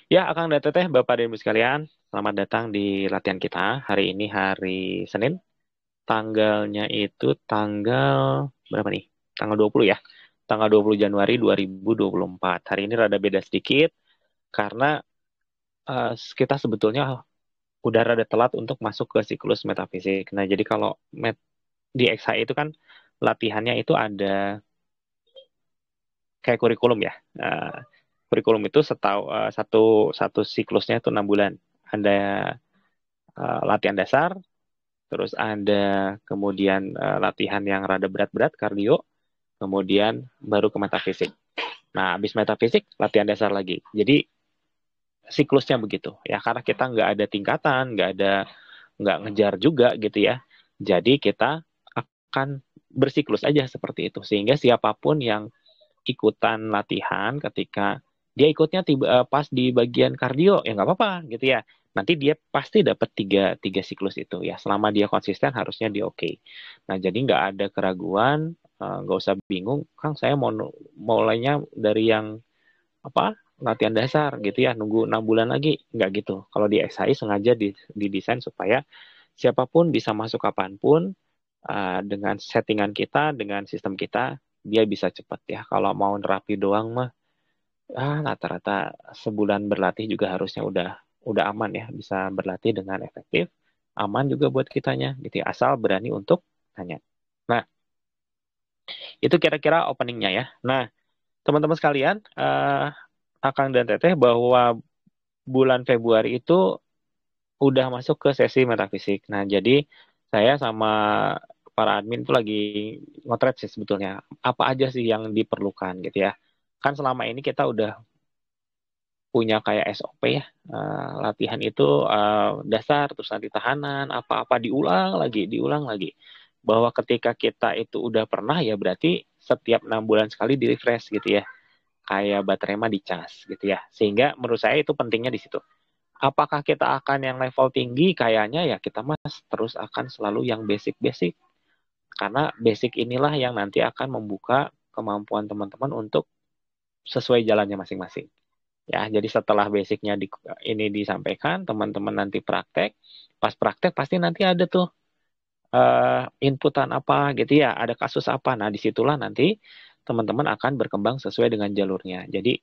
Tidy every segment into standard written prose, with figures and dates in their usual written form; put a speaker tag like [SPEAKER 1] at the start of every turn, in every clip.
[SPEAKER 1] Ya, Akang dan Teteh, Bapak dan Ibu sekalian, selamat datang di latihan kita. Hari ini hari Senin, tanggalnya itu tanggal berapa nih? Tanggal 20 ya. Tanggal 20 Januari 2024. Hari ini rada beda sedikit karena kita sebetulnya udah rada telat untuk masuk ke siklus metafisik. Nah, jadi kalau di XHI itu kan latihannya itu ada kayak kurikulum ya. Kurikulum itu satu satu siklusnya itu 6 bulan. Ada latihan dasar, terus ada kemudian latihan yang rada berat-berat, kardio, kemudian baru ke metafisik. Nah, habis metafisik, latihan dasar lagi. Jadi, siklusnya begitu. Ya, karena kita nggak ada tingkatan, nggak ngejar juga gitu ya. Jadi, kita akan bersiklus aja seperti itu. Sehingga siapapun yang ikutan latihan ketika dia ikutnya pas di bagian kardio ya nggak apa-apa gitu ya, nanti dia pasti dapat tiga siklus itu ya, selama dia konsisten harusnya dia oke. Nah, jadi nggak ada keraguan, nggak usah bingung Kang, saya mau mulainya dari yang apa, latihan dasar gitu ya, nunggu 6 bulan lagi, nggak gitu. Kalau di XI sengaja didesain supaya siapapun bisa masuk kapanpun, dengan settingan kita, dengan sistem kita, dia bisa cepat ya. Kalau mau nerapi doang mah, rata-rata sebulan berlatih juga harusnya udah aman ya, bisa berlatih dengan efektif, aman juga buat kitanya gitu ya, asal berani untuk tanya. Nah, itu kira-kira openingnya ya. Nah, teman-teman sekalian, Akang dan Teteh, bahwa bulan Februari itu udah masuk ke sesi metafisik. Nah, jadi saya sama para admin tuh lagi ngotret sih sebetulnya. Apa aja sih yang diperlukan gitu ya. Kan selama ini kita udah punya kayak SOP ya. Latihan itu dasar, terus nanti tahanan, apa-apa diulang lagi. Bahwa ketika kita itu udah pernah ya berarti setiap 6 bulan sekali di refresh gitu ya. Kayak baterai mah dicas gitu ya. Sehingga menurut saya itu pentingnya di situ. Apakah kita akan yang level tinggi? Kayaknya ya kita mas terus akan selalu yang basic-basic. Karena basic inilah yang nanti akan membuka kemampuan teman-teman untuk sesuai jalannya masing-masing. Ya, jadi setelah basicnya ini disampaikan, teman-teman nanti praktek. Pas praktek pasti nanti ada tuh inputan apa gitu ya, ada kasus apa. Nah, disitulah nanti teman-teman akan berkembang sesuai dengan jalurnya. Jadi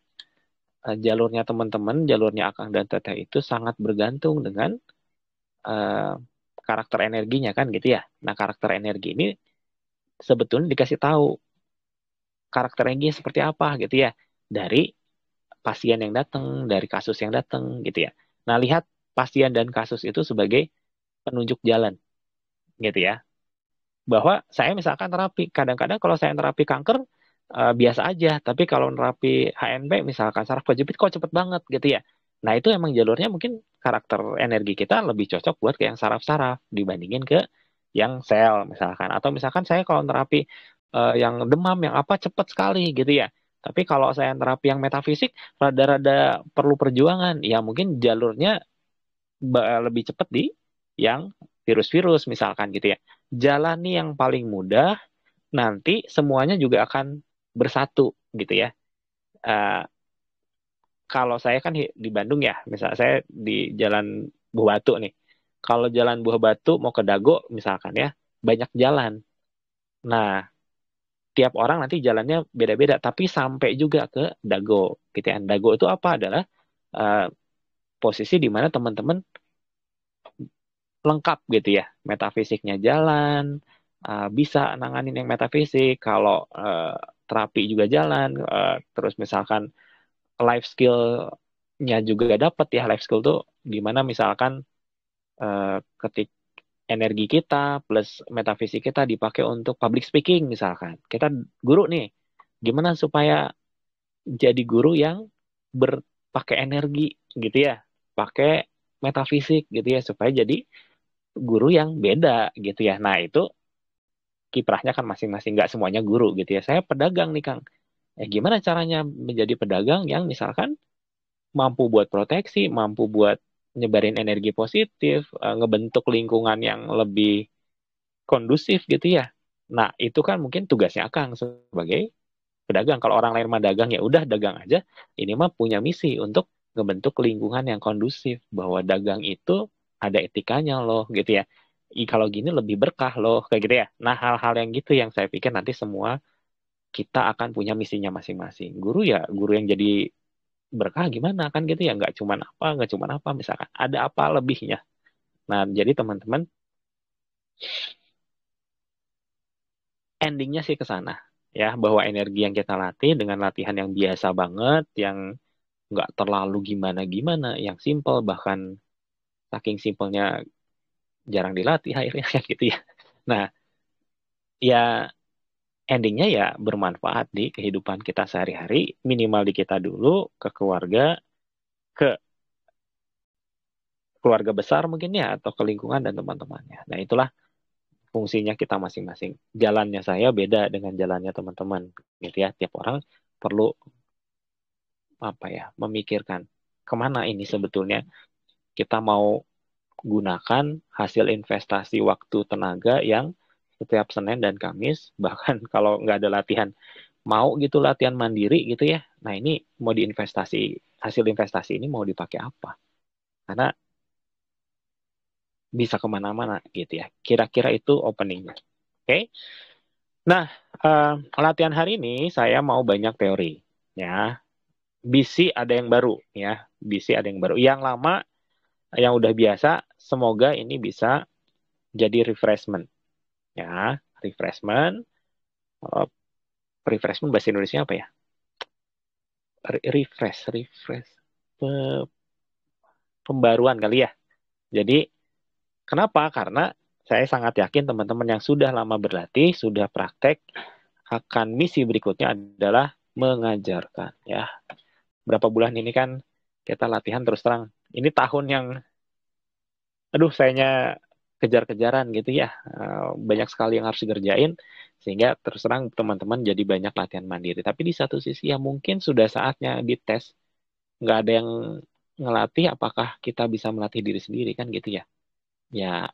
[SPEAKER 1] jalurnya teman-teman, jalurnya Akang dan Teteh itu sangat bergantung dengan eh, karakter energinya kan gitu ya. Nah, karakter energi ini sebetulnya dikasih tahu karakter energinya seperti apa gitu ya, dari pasien yang datang, dari kasus yang datang gitu ya. Nah, lihat pasien dan kasus itu sebagai penunjuk jalan gitu ya. Bahwa saya misalkan terapi, kadang-kadang kalau saya terapi kanker biasa aja, tapi kalau terapi HNP misalkan saraf kejepit kok cepet banget gitu ya. Nah, itu emang jalurnya mungkin karakter energi kita lebih cocok buat ke yang saraf-saraf dibandingin ke yang sel misalkan. Atau misalkan saya kalau terapi yang demam yang apa cepet sekali gitu ya. Tapi kalau saya terapi yang metafisik rada-rada perlu perjuangan, ya mungkin jalurnya lebih cepat di yang virus-virus misalkan gitu ya. Jalani yang paling mudah, nanti semuanya juga akan bersatu gitu ya. Eh, Kalau saya kan di Bandung ya, misalnya saya di Jalan Buah Batu nih. Kalau Jalan Buah Batu mau ke Dago misalkan ya, banyak jalan. Nah, tiap orang nanti jalannya beda-beda, tapi sampai juga ke Dago gitu ya. Dago itu apa adalah eh, posisi di mana teman-teman lengkap gitu ya. Metafisiknya jalan, bisa nanganin yang metafisik, kalau terapi juga jalan, terus misalkan life skill-nya juga dapat ya. Life skill tuh gimana misalkan ketik energi kita plus metafisik kita dipakai untuk public speaking misalkan. Kita guru nih, gimana supaya jadi guru yang berpakai energi gitu ya, pakai metafisik gitu ya, supaya jadi guru yang beda gitu ya. Nah, itu kiprahnya kan masing-masing, nggak semuanya guru gitu ya. Saya pedagang nih Kang. Gimana caranya menjadi pedagang yang misalkan mampu buat proteksi, mampu buat nyebarin energi positif, ngebentuk lingkungan yang lebih kondusif gitu ya. Nah, itu kan mungkin tugasnya Kang sebagai pedagang. Kalau orang lain mah dagang ya udah dagang aja. Ini mah punya misi untuk ngebentuk lingkungan yang kondusif bahwa dagang itu ada etikanya loh gitu ya. Kalau gini lebih berkah loh kayak gitu ya. Nah, hal-hal yang gitu yang saya pikir nanti semua kita akan punya misinya masing-masing. Guru ya, guru yang jadi berkah gimana kan gitu ya, nggak cuman apa misalkan ada apa lebihnya. Nah, jadi teman-teman, endingnya sih ke sana ya, bahwa energi yang kita latih dengan latihan yang biasa banget, yang nggak terlalu gimana-gimana, yang simple, bahkan saking simpelnya jarang dilatih akhirnya kan gitu ya. Nah, ya endingnya ya bermanfaat di kehidupan kita sehari-hari, minimal di kita dulu, ke keluarga, ke keluarga besar mungkin ya, atau ke lingkungan dan teman-temannya. Nah, itulah fungsinya kita masing-masing. Jalannya saya beda dengan jalannya teman-teman, gitu ya. Tiap orang perlu apa ya, memikirkan kemana ini sebetulnya kita mau gunakan hasil investasi waktu tenaga yang setiap Senin dan Kamis, bahkan kalau nggak ada latihan, mau gitu latihan mandiri gitu ya. Nah, ini mau diinvestasi, hasil investasi ini mau dipakai apa? Karena bisa kemana-mana gitu ya. Kira-kira itu openingnya. Oke. Okay? Nah, latihan hari ini saya mau banyak teori ya. BC ada yang baru ya. BC ada yang baru. Yang lama, yang udah biasa, semoga ini bisa jadi refreshment ya. Refreshment. Uh, refreshment bahasa Indonesia apa ya? Refresh. Pembaruan kali ya. Jadi, kenapa? Karena saya sangat yakin teman-teman yang sudah lama berlatih, sudah praktek, akan misi berikutnya adalah mengajarkan ya. Berapa bulan ini kan kita latihan terus terang. Ini tahun yang, aduh, sayanya kejar-kejaran gitu ya. Banyak sekali yang harus dikerjain, sehingga terus terang teman-teman jadi banyak latihan mandiri. Tapi di satu sisi ya mungkin sudah saatnya dites. Nggak ada yang ngelatih, apakah kita bisa melatih diri sendiri kan gitu ya. Ya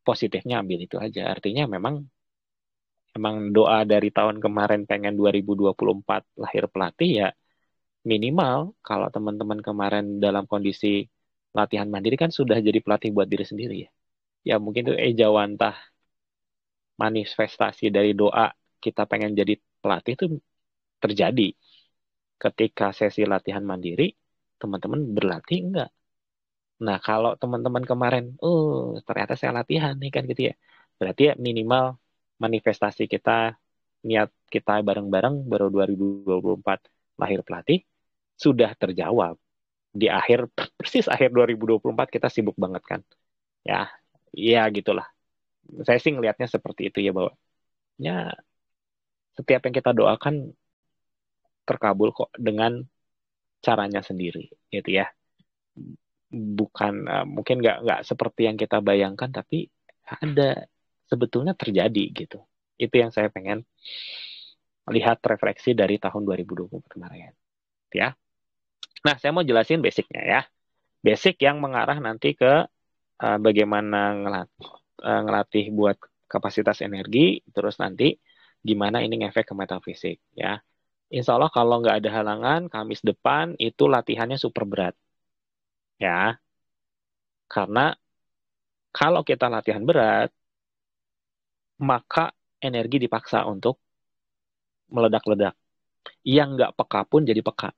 [SPEAKER 1] positifnya ambil itu aja. Artinya memang doa dari tahun kemarin pengen 2024 lahir pelatih ya, minimal kalau teman-teman kemarin dalam kondisi latihan mandiri kan sudah jadi pelatih buat diri sendiri ya. Ya mungkin itu ejawantah manifestasi dari doa kita pengen jadi pelatih itu terjadi ketika sesi latihan mandiri, teman-teman berlatih enggak. Nah, kalau teman-teman kemarin, ternyata saya latihan nih kan gitu ya. Berarti ya minimal manifestasi kita, niat kita bareng-bareng baru 2024 lahir pelatih, sudah terjawab. Di akhir, persis akhir 2024 kita sibuk banget kan. Ya, ya gitulah. Saya sih ngelihatnya seperti itu ya, bahwa ya setiap yang kita doakan terkabul kok dengan caranya sendiri gitu ya. Bukan mungkin nggak seperti yang kita bayangkan, tapi ada, sebetulnya terjadi gitu. Itu yang saya pengen lihat refleksi dari tahun 2020 kemarin ya. Nah, saya mau jelasin basicnya ya. Basic yang mengarah nanti ke bagaimana ngelatih buat kapasitas energi, terus nanti gimana ini ngefek ke metafisik ya. Insya Allah kalau nggak ada halangan, Kamis depan itu latihannya super berat ya. Karena kalau kita latihan berat, maka energi dipaksa untuk meledak-ledak. Yang nggak peka pun jadi peka.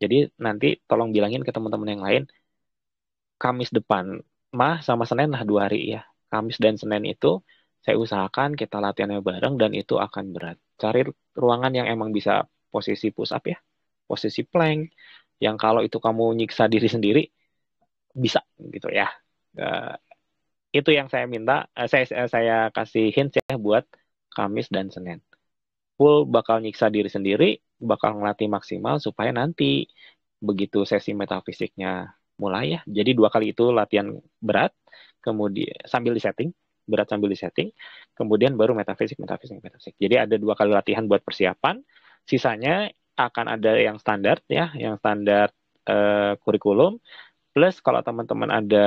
[SPEAKER 1] Jadi nanti tolong bilangin ke teman-teman yang lain, Kamis depan, mah sama Senin lah 2 hari ya. Kamis dan Senin itu saya usahakan kita latihannya bareng dan itu akan berat. Cari ruangan yang emang bisa posisi push up ya, posisi plank, yang kalau itu kamu nyiksa diri sendiri, bisa gitu ya. Uh, itu yang saya minta, saya kasih hints ya buat Kamis dan Senin. Full bakal nyiksa diri sendiri, bakal ngelatih maksimal supaya nanti begitu sesi metafisiknya mulai ya. Jadi 2 kali itu latihan berat, kemudian sambil disetting, berat sambil disetting, kemudian baru metafisik. Jadi ada 2 kali latihan buat persiapan, sisanya akan ada yang standar ya, yang standar kurikulum. Plus kalau teman-teman ada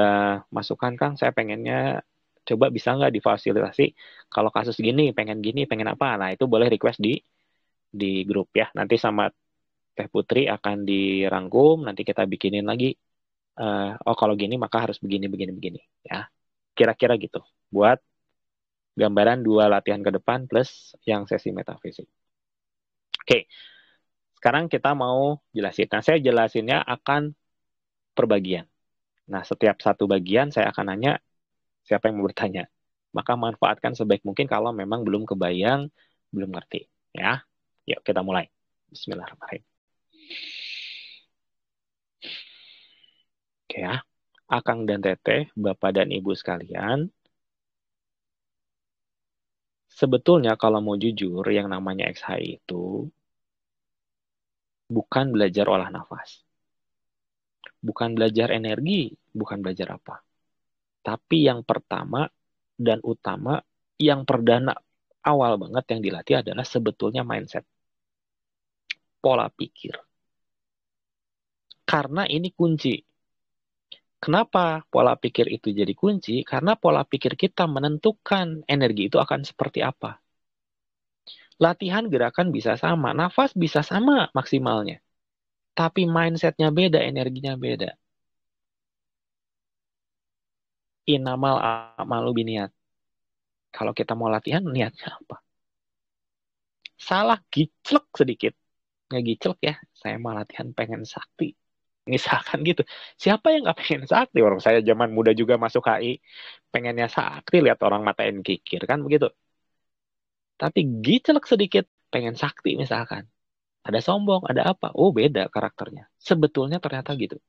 [SPEAKER 1] masukan, Kang, saya pengennya coba bisa nggak difasilitasi kalau kasus gini, pengen apa. Nah, itu boleh request di grup ya. Nanti sama Teh Putri akan dirangkum, nanti kita bikinin lagi. Oh kalau gini maka harus begini, begini, begini. Ya, kira-kira gitu. Buat gambaran 2 latihan ke depan plus yang sesi metafisik. Oke, sekarang kita mau jelasin. Nah, saya jelasinnya akan per bagian. Nah, setiap satu bagian saya akan nanya siapa yang mau bertanya. Maka manfaatkan sebaik mungkin kalau memang belum kebayang, belum ngerti. Ya, yuk kita mulai. Bismillahirrahmanirrahim. Oke ya, Akang dan Teteh, Bapak dan Ibu sekalian, sebetulnya kalau mau jujur, yang namanya XHI itu bukan belajar olah nafas. Bukan belajar energi, bukan belajar apa. Tapi yang pertama dan utama, yang perdana awal banget yang dilatih adalah sebetulnya mindset. Pola pikir. Karena ini kunci. Kenapa pola pikir itu jadi kunci? Karena pola pikir kita menentukan energi itu akan seperti apa. Latihan gerakan bisa sama, nafas bisa sama maksimalnya. Tapi mindsetnya beda, energinya beda. Innamal a'malu biniat. Kalau kita mau latihan, niatnya apa? Salah giclek sedikit. Ngegiclek ya, saya mau latihan pengen sakti. Misalkan gitu. Siapa yang gak pengen sakti? Orang saya zaman muda juga masuk HI, pengennya sakti, lihat orang matain kikir, kan begitu. Tapi giclek sedikit, pengen sakti misalkan. Ada sombong, ada apa? Oh, beda karakternya. Sebetulnya ternyata gitu.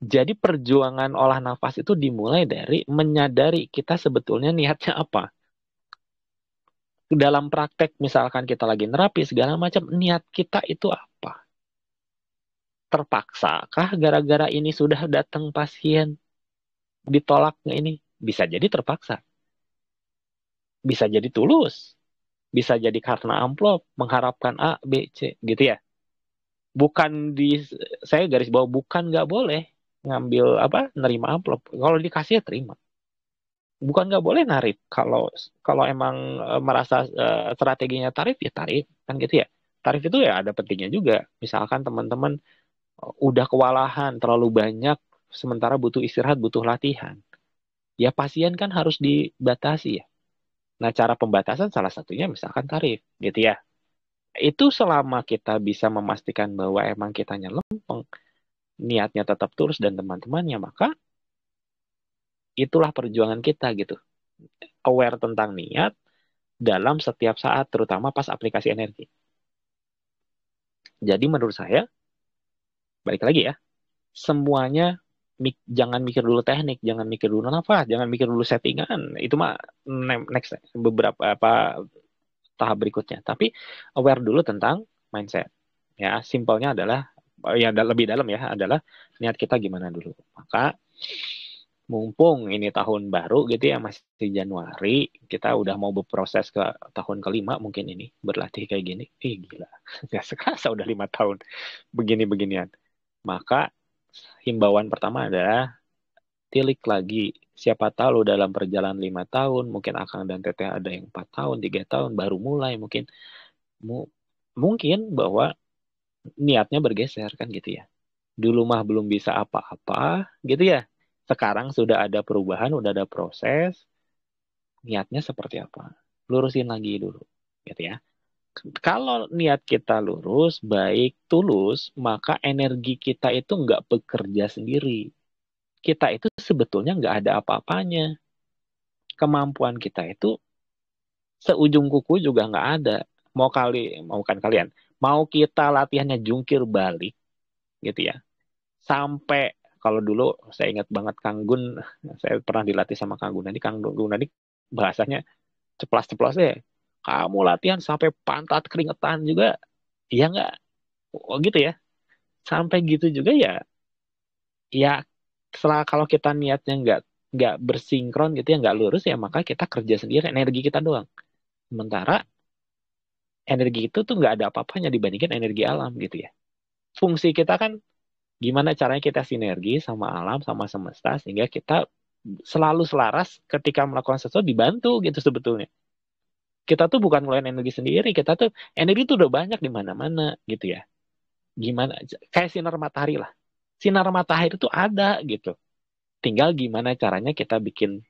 [SPEAKER 1] Jadi perjuangan olah nafas itu dimulai dari menyadari kita sebetulnya niatnya apa. Dalam praktek misalkan kita lagi nerapi segala macam, niat kita itu apa? Terpaksakah gara-gara ini sudah datang pasien ditolak ini? Bisa jadi terpaksa. Bisa jadi tulus. Bisa jadi karena amplop, mengharapkan A, B, C, gitu ya. Bukan saya garis bawah, bukan nggak boleh ngambil nerima amplop. Kalau dikasih ya terima. Bukan nggak boleh narik. Kalau emang merasa strateginya tarif ya tarif, kan gitu ya. Tarif itu ya ada pentingnya juga. Misalkan teman-teman udah kewalahan terlalu banyak, sementara butuh istirahat, butuh latihan. Ya pasien kan harus dibatasi ya. Nah cara pembatasan salah satunya misalkan tarif, gitu ya. Itu selama kita bisa memastikan bahwa emang kitanya lempeng, niatnya tetap tulus dan teman-temannya, maka itulah perjuangan kita gitu. Aware tentang niat dalam setiap saat, terutama pas aplikasi energi. Jadi menurut saya, balik lagi ya, semuanya jangan mikir dulu teknik, jangan mikir dulu nafas, jangan mikir dulu settingan. Itu mah next beberapa tahap berikutnya. Tapi aware dulu tentang mindset. Ya, simpelnya adalah ya lebih dalam ya adalah niat kita gimana dulu. Maka mumpung ini tahun baru gitu ya masih Januari, kita udah mau berproses ke tahun kelima mungkin ini berlatih kayak gini. Gila, nggak sekerasa udah 5 tahun begini-beginian. Maka himbauan pertama adalah tilik lagi. Siapa tahu dalam perjalanan 5 tahun, mungkin Akang dan Teteh ada yang 4 tahun, 3 tahun baru mulai mungkin mungkin bahwa niatnya bergeser kan gitu ya. Dulu mah belum bisa apa-apa gitu ya. Sekarang sudah ada perubahan, udah ada proses, niatnya seperti apa? Lurusin lagi dulu, gitu ya. Kalau niat kita lurus, baik, tulus, maka energi kita itu nggak bekerja sendiri. Kita itu sebetulnya nggak ada apa-apanya. Kemampuan kita itu seujung kuku juga nggak ada. Mau kan kalian, mau kita latihannya jungkir balik, gitu ya. Sampai kalau dulu saya ingat banget Kang Gun, saya pernah dilatih sama Kang Gun. Nanti Kang Gun nanti bahasanya ceplas-ceplos deh. Kamu latihan sampai pantat keringetan juga, iya nggak? Oh gitu ya. Sampai gitu juga ya. Ya setelah kalau kita niatnya nggak bersinkron gitu ya nggak lurus ya maka kita kerja sendiri energi kita doang. Sementara energi itu tuh nggak ada apa-apanya dibandingkan energi alam gitu ya. Fungsi kita kan gimana caranya kita sinergi sama alam sama semesta sehingga kita selalu selaras ketika melakukan sesuatu dibantu gitu sebetulnya. Kita tuh bukan ngeluarin energi sendiri, kita tuh energi tuh udah banyak di mana-mana gitu ya. Gimana, kayak sinar matahari lah. Sinar matahari itu ada gitu. Tinggal gimana caranya kita bikin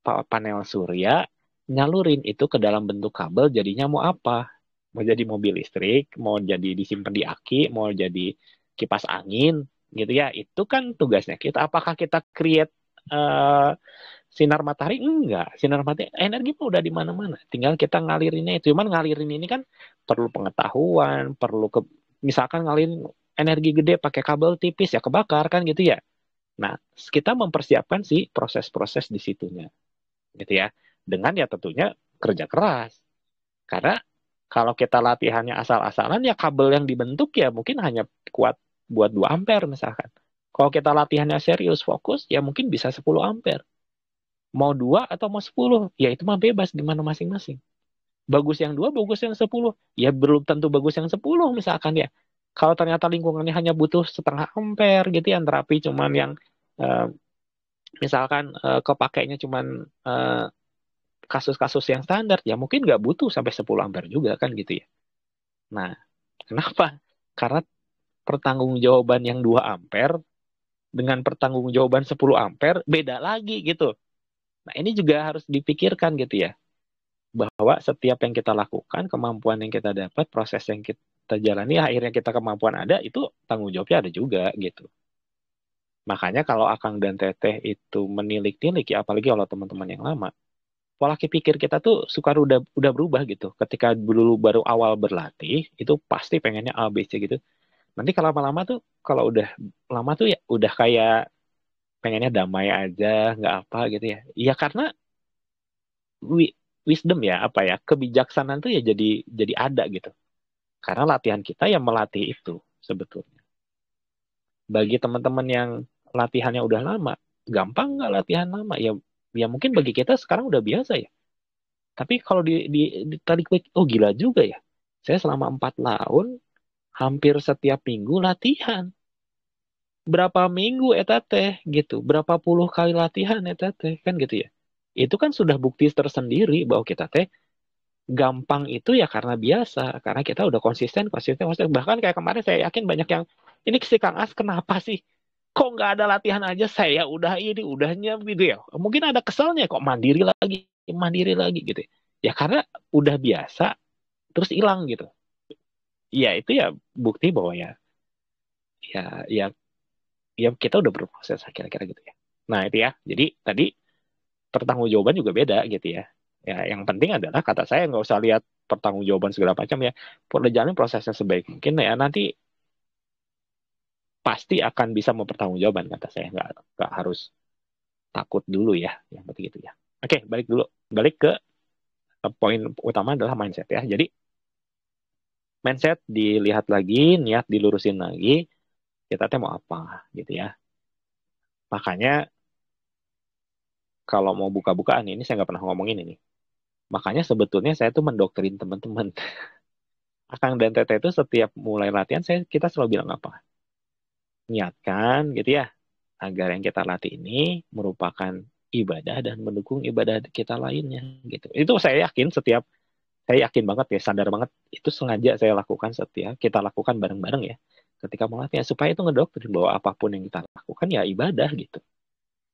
[SPEAKER 1] panel surya, nyalurin itu ke dalam bentuk kabel, jadinya mau apa? Mau jadi mobil listrik, mau jadi disimpan di aki, mau jadi kipas angin, gitu ya. Itu kan tugasnya kita. Apakah kita create eh, sinar matahari? Enggak. Sinar matahari, energi mah udah di mana-mana. Tinggal kita ngalirinnya itu. Cuman ngalirin ini kan perlu pengetahuan, perlu misalkan ngalirin energi gede pakai kabel tipis ya kebakar kan gitu ya. Nah, kita mempersiapkan sih proses-proses di situnya gitu ya. Dengan ya tentunya kerja keras. Karena kalau kita latihannya asal-asalan ya kabel yang dibentuk ya mungkin hanya kuat buat 2 ampere misalkan. Kalau kita latihannya serius fokus ya mungkin bisa 10 ampere. Mau 2 atau mau 10, ya itu mah bebas di mana masing-masing. Bagus yang 2, bagus yang 10. Ya belum tentu bagus yang 10 misalkan ya. Kalau ternyata lingkungannya hanya butuh setengah ampere gitu ya, terapi cuman yang eh, misalkan kepakainya cuman kasus-kasus yang standar, ya mungkin nggak butuh sampai 10 ampere juga kan gitu ya. Nah, kenapa? Karena pertanggungjawaban yang 2 ampere dengan pertanggungjawaban 10 ampere beda lagi gitu. Nah, ini juga harus dipikirkan gitu ya. Bahwa setiap yang kita lakukan, kemampuan yang kita dapat, proses yang kita jalani, akhirnya kita kemampuan ada, itu tanggung jawabnya ada juga gitu. Makanya kalau Akang dan Teteh itu menilik-nilik ya, apalagi kalau teman-teman yang lama, pola pikir kita tuh suka udah berubah gitu. Ketika dulu baru awal berlatih, itu pasti pengennya A, B, C gitu. Nanti kalau lama-lama tuh, kalau udah lama tuh ya udah kayak pengennya damai aja, nggak apa gitu ya. Ya karena wisdom ya, apa ya, kebijaksanaan tuh ya jadi ada gitu. Karena latihan kita yang melatih itu sebetulnya. Bagi teman-teman yang latihannya udah lama, gampang nggak latihan lama? Ya, ya mungkin bagi kita sekarang udah biasa ya. Tapi kalau ditarik, oh gila juga ya. Saya selama 4 tahun hampir setiap minggu latihan. Berapa minggu eta teh gitu, berapa puluh kali latihan eta teh kan gitu ya. Itu kan sudah bukti tersendiri bahwa kita teh gampang itu ya karena biasa, karena kita udah konsisten, konsisten, konsisten. Bahkan kayak kemarin saya yakin banyak yang ini si Kang As kenapa sih? Kok nggak ada latihan aja saya udah ini udahnya gitu ya. Mungkin ada kesalnya kok mandiri lagi gitu. Ya karena udah biasa terus hilang gitu. Ya itu ya bukti bahwa ya ya ya kita udah berproses kira-kira gitu ya. Nah itu ya. Jadi tadi pertanggungjawaban juga beda gitu ya. Ya yang penting adalah kata saya nggak usah lihat pertanggungjawaban segala macam ya. Perlu jalan prosesnya sebaik mungkin ya nanti pasti akan bisa mempertanggungjawabkan kata saya nggak harus takut dulu ya yang penting itu ya. Oke balik ke poin utama adalah mindset ya. Jadi mindset dilihat lagi, niat dilurusin lagi, kita teh mau apa gitu ya. Makanya kalau mau buka-bukaan ini saya nggak pernah ngomongin ini. Makanya sebetulnya saya tuh mendoktrin teman-teman. Akang dan Teteh itu setiap mulai latihan kita selalu bilang apa? Niatkan gitu ya, agar yang kita latih ini merupakan ibadah dan mendukung ibadah kita lainnya gitu. Itu saya yakin banget ya, sadar banget itu sengaja saya lakukan setiap kita lakukan bareng-bareng ya. Ketika mau latihan supaya itu ngedoktrin bahwa apapun yang kita lakukan ya ibadah gitu.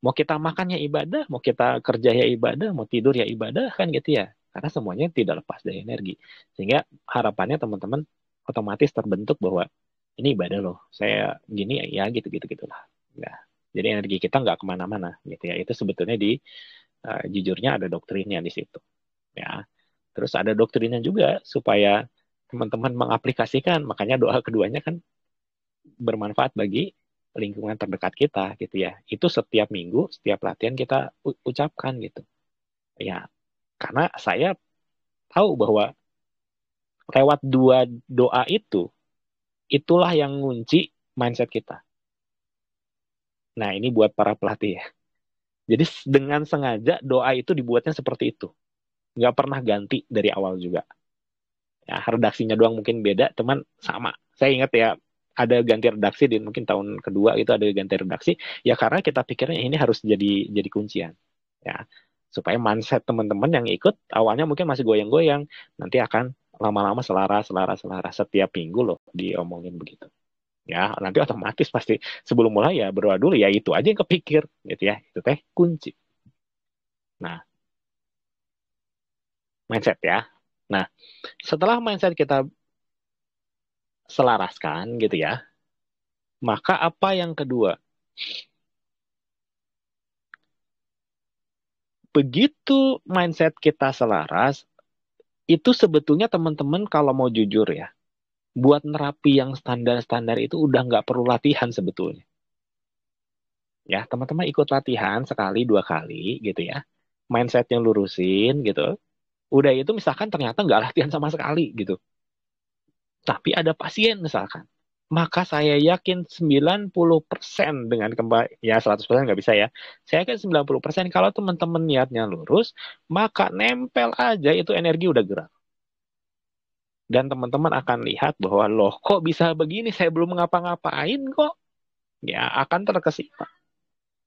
[SPEAKER 1] Mau kita makan ya ibadah, mau kita kerja ya ibadah, mau tidur ya ibadah kan gitu ya. Karena semuanya tidak lepas dari energi. Sehingga harapannya teman-teman otomatis terbentuk bahwa ini ibadah loh. Saya gini ya gitu gitu gitulah. Ya. Jadi energi kita nggak kemana-mana gitu ya. Itu sebetulnya jujurnya ada doktrinnya di situ. Ya. Terus ada doktrinnya juga supaya teman-teman mengaplikasikan. Makanya doa keduanya kan bermanfaat bagi lingkungan terdekat kita gitu ya. Itu setiap minggu, setiap latihan kita ucapkan gitu. Ya, karena saya tahu bahwa lewat 2 doa itu, itulah yang ngunci mindset kita. Nah, ini buat para pelatih ya. Jadi dengan sengaja doa itu dibuatnya seperti itu. Nggak pernah ganti dari awal juga. Ya, redaksinya doang mungkin beda, teman sama. Saya ingat ya, ada ganti redaksi di mungkin tahun kedua itu ada ganti redaksi. Ya karena kita pikirnya ini harus jadi kuncian. Ya, supaya mindset teman-teman yang ikut awalnya mungkin masih goyang-goyang, nanti akan lama-lama selaras setiap minggu loh diomongin begitu. Ya, nanti otomatis pasti sebelum mulai ya berdoa dulu, ya itu aja yang kepikir gitu ya. Itu teh kunci. Nah, mindset ya. Nah, setelah mindset kita selaraskan gitu ya, maka apa yang kedua? Begitu mindset kita selaras, itu sebetulnya teman-teman kalau mau jujur ya, buat nerapi yang standar-standar itu udah nggak perlu latihan sebetulnya. Ya, teman-teman ikut latihan sekali, dua kali gitu ya. Mindsetnya lurusin gitu. Udah itu misalkan ternyata nggak latihan sama sekali gitu. Tapi ada pasien misalkan. Maka saya yakin 90% dengan kembali, ya 100% nggak bisa ya. Saya yakin 90% kalau teman-teman niatnya lurus, maka nempel aja itu energi udah gerak. Dan teman-teman akan lihat bahwa loh kok bisa begini, saya belum ngapa-ngapain kok. Ya akan terkesima.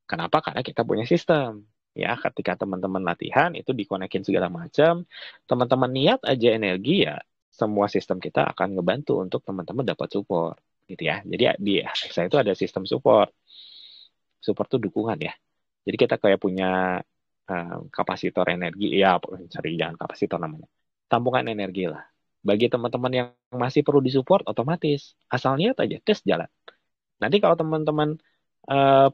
[SPEAKER 1] Kenapa? Karena kita punya sistem. Ya, ketika teman-teman latihan itu dikonekin segala macam, teman-teman niat aja energi ya, semua sistem kita akan ngebantu untuk teman-teman dapat support, gitu ya. Jadi di saya itu ada sistem support. Support itu dukungan ya. Jadi kita kayak punya kapasitor energi, ya cari jangan kapasitor namanya. Tampungan energi lah. Bagi teman-teman yang masih perlu disupport, otomatis asal niat aja, tes jalan. Nanti kalau teman-teman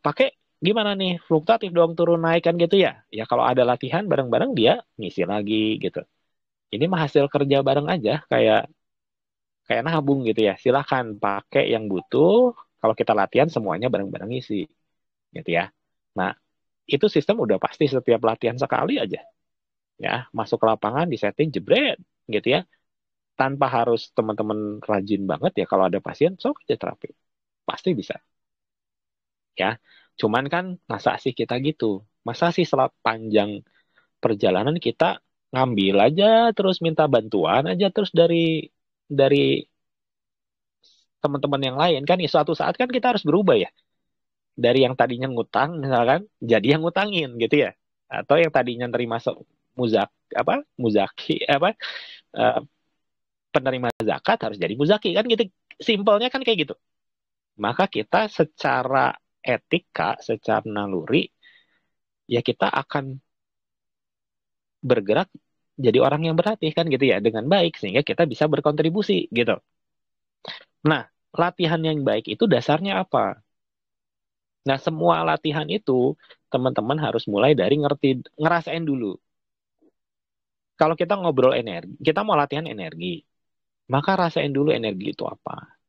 [SPEAKER 1] pakai gimana nih? Fluktuatif dong turun naik kan gitu ya. Ya kalau ada latihan bareng-bareng dia ngisi lagi gitu. Ini mah hasil kerja bareng aja kayak kayak nabung gitu ya. Silahkan pakai yang butuh. Kalau kita latihan semuanya bareng-bareng ngisi gitu ya. Nah, itu sistem udah pasti setiap latihan sekali aja ya, masuk ke lapangan di setting jebret gitu ya. Tanpa harus teman-teman rajin banget ya kalau ada pasien sok aja terapi. Pasti bisa. Ya. Cuman kan masa sih kita gitu? Masa sih panjang perjalanan kita ngambil aja terus minta bantuan aja terus dari teman-teman yang lain kan suatu saat kan kita harus berubah ya. Dari yang tadinya ngutang misalkan jadi yang ngutangin gitu ya. Atau yang tadinya nerima muzaki eh, penerima zakat harus jadi muzaki kan gitu. Simpelnya kan kayak gitu. Maka kita secara etika, secara naluri ya kita akan bergerak jadi orang yang berlatih kan gitu ya dengan baik sehingga kita bisa berkontribusi gitu. Nah, latihan yang baik itu dasarnya apa? Nah, semua latihan itu teman-teman harus mulai dari ngerasain dulu. Kalau kita ngobrol energi, kita mau latihan energi, maka rasain dulu energi itu apa.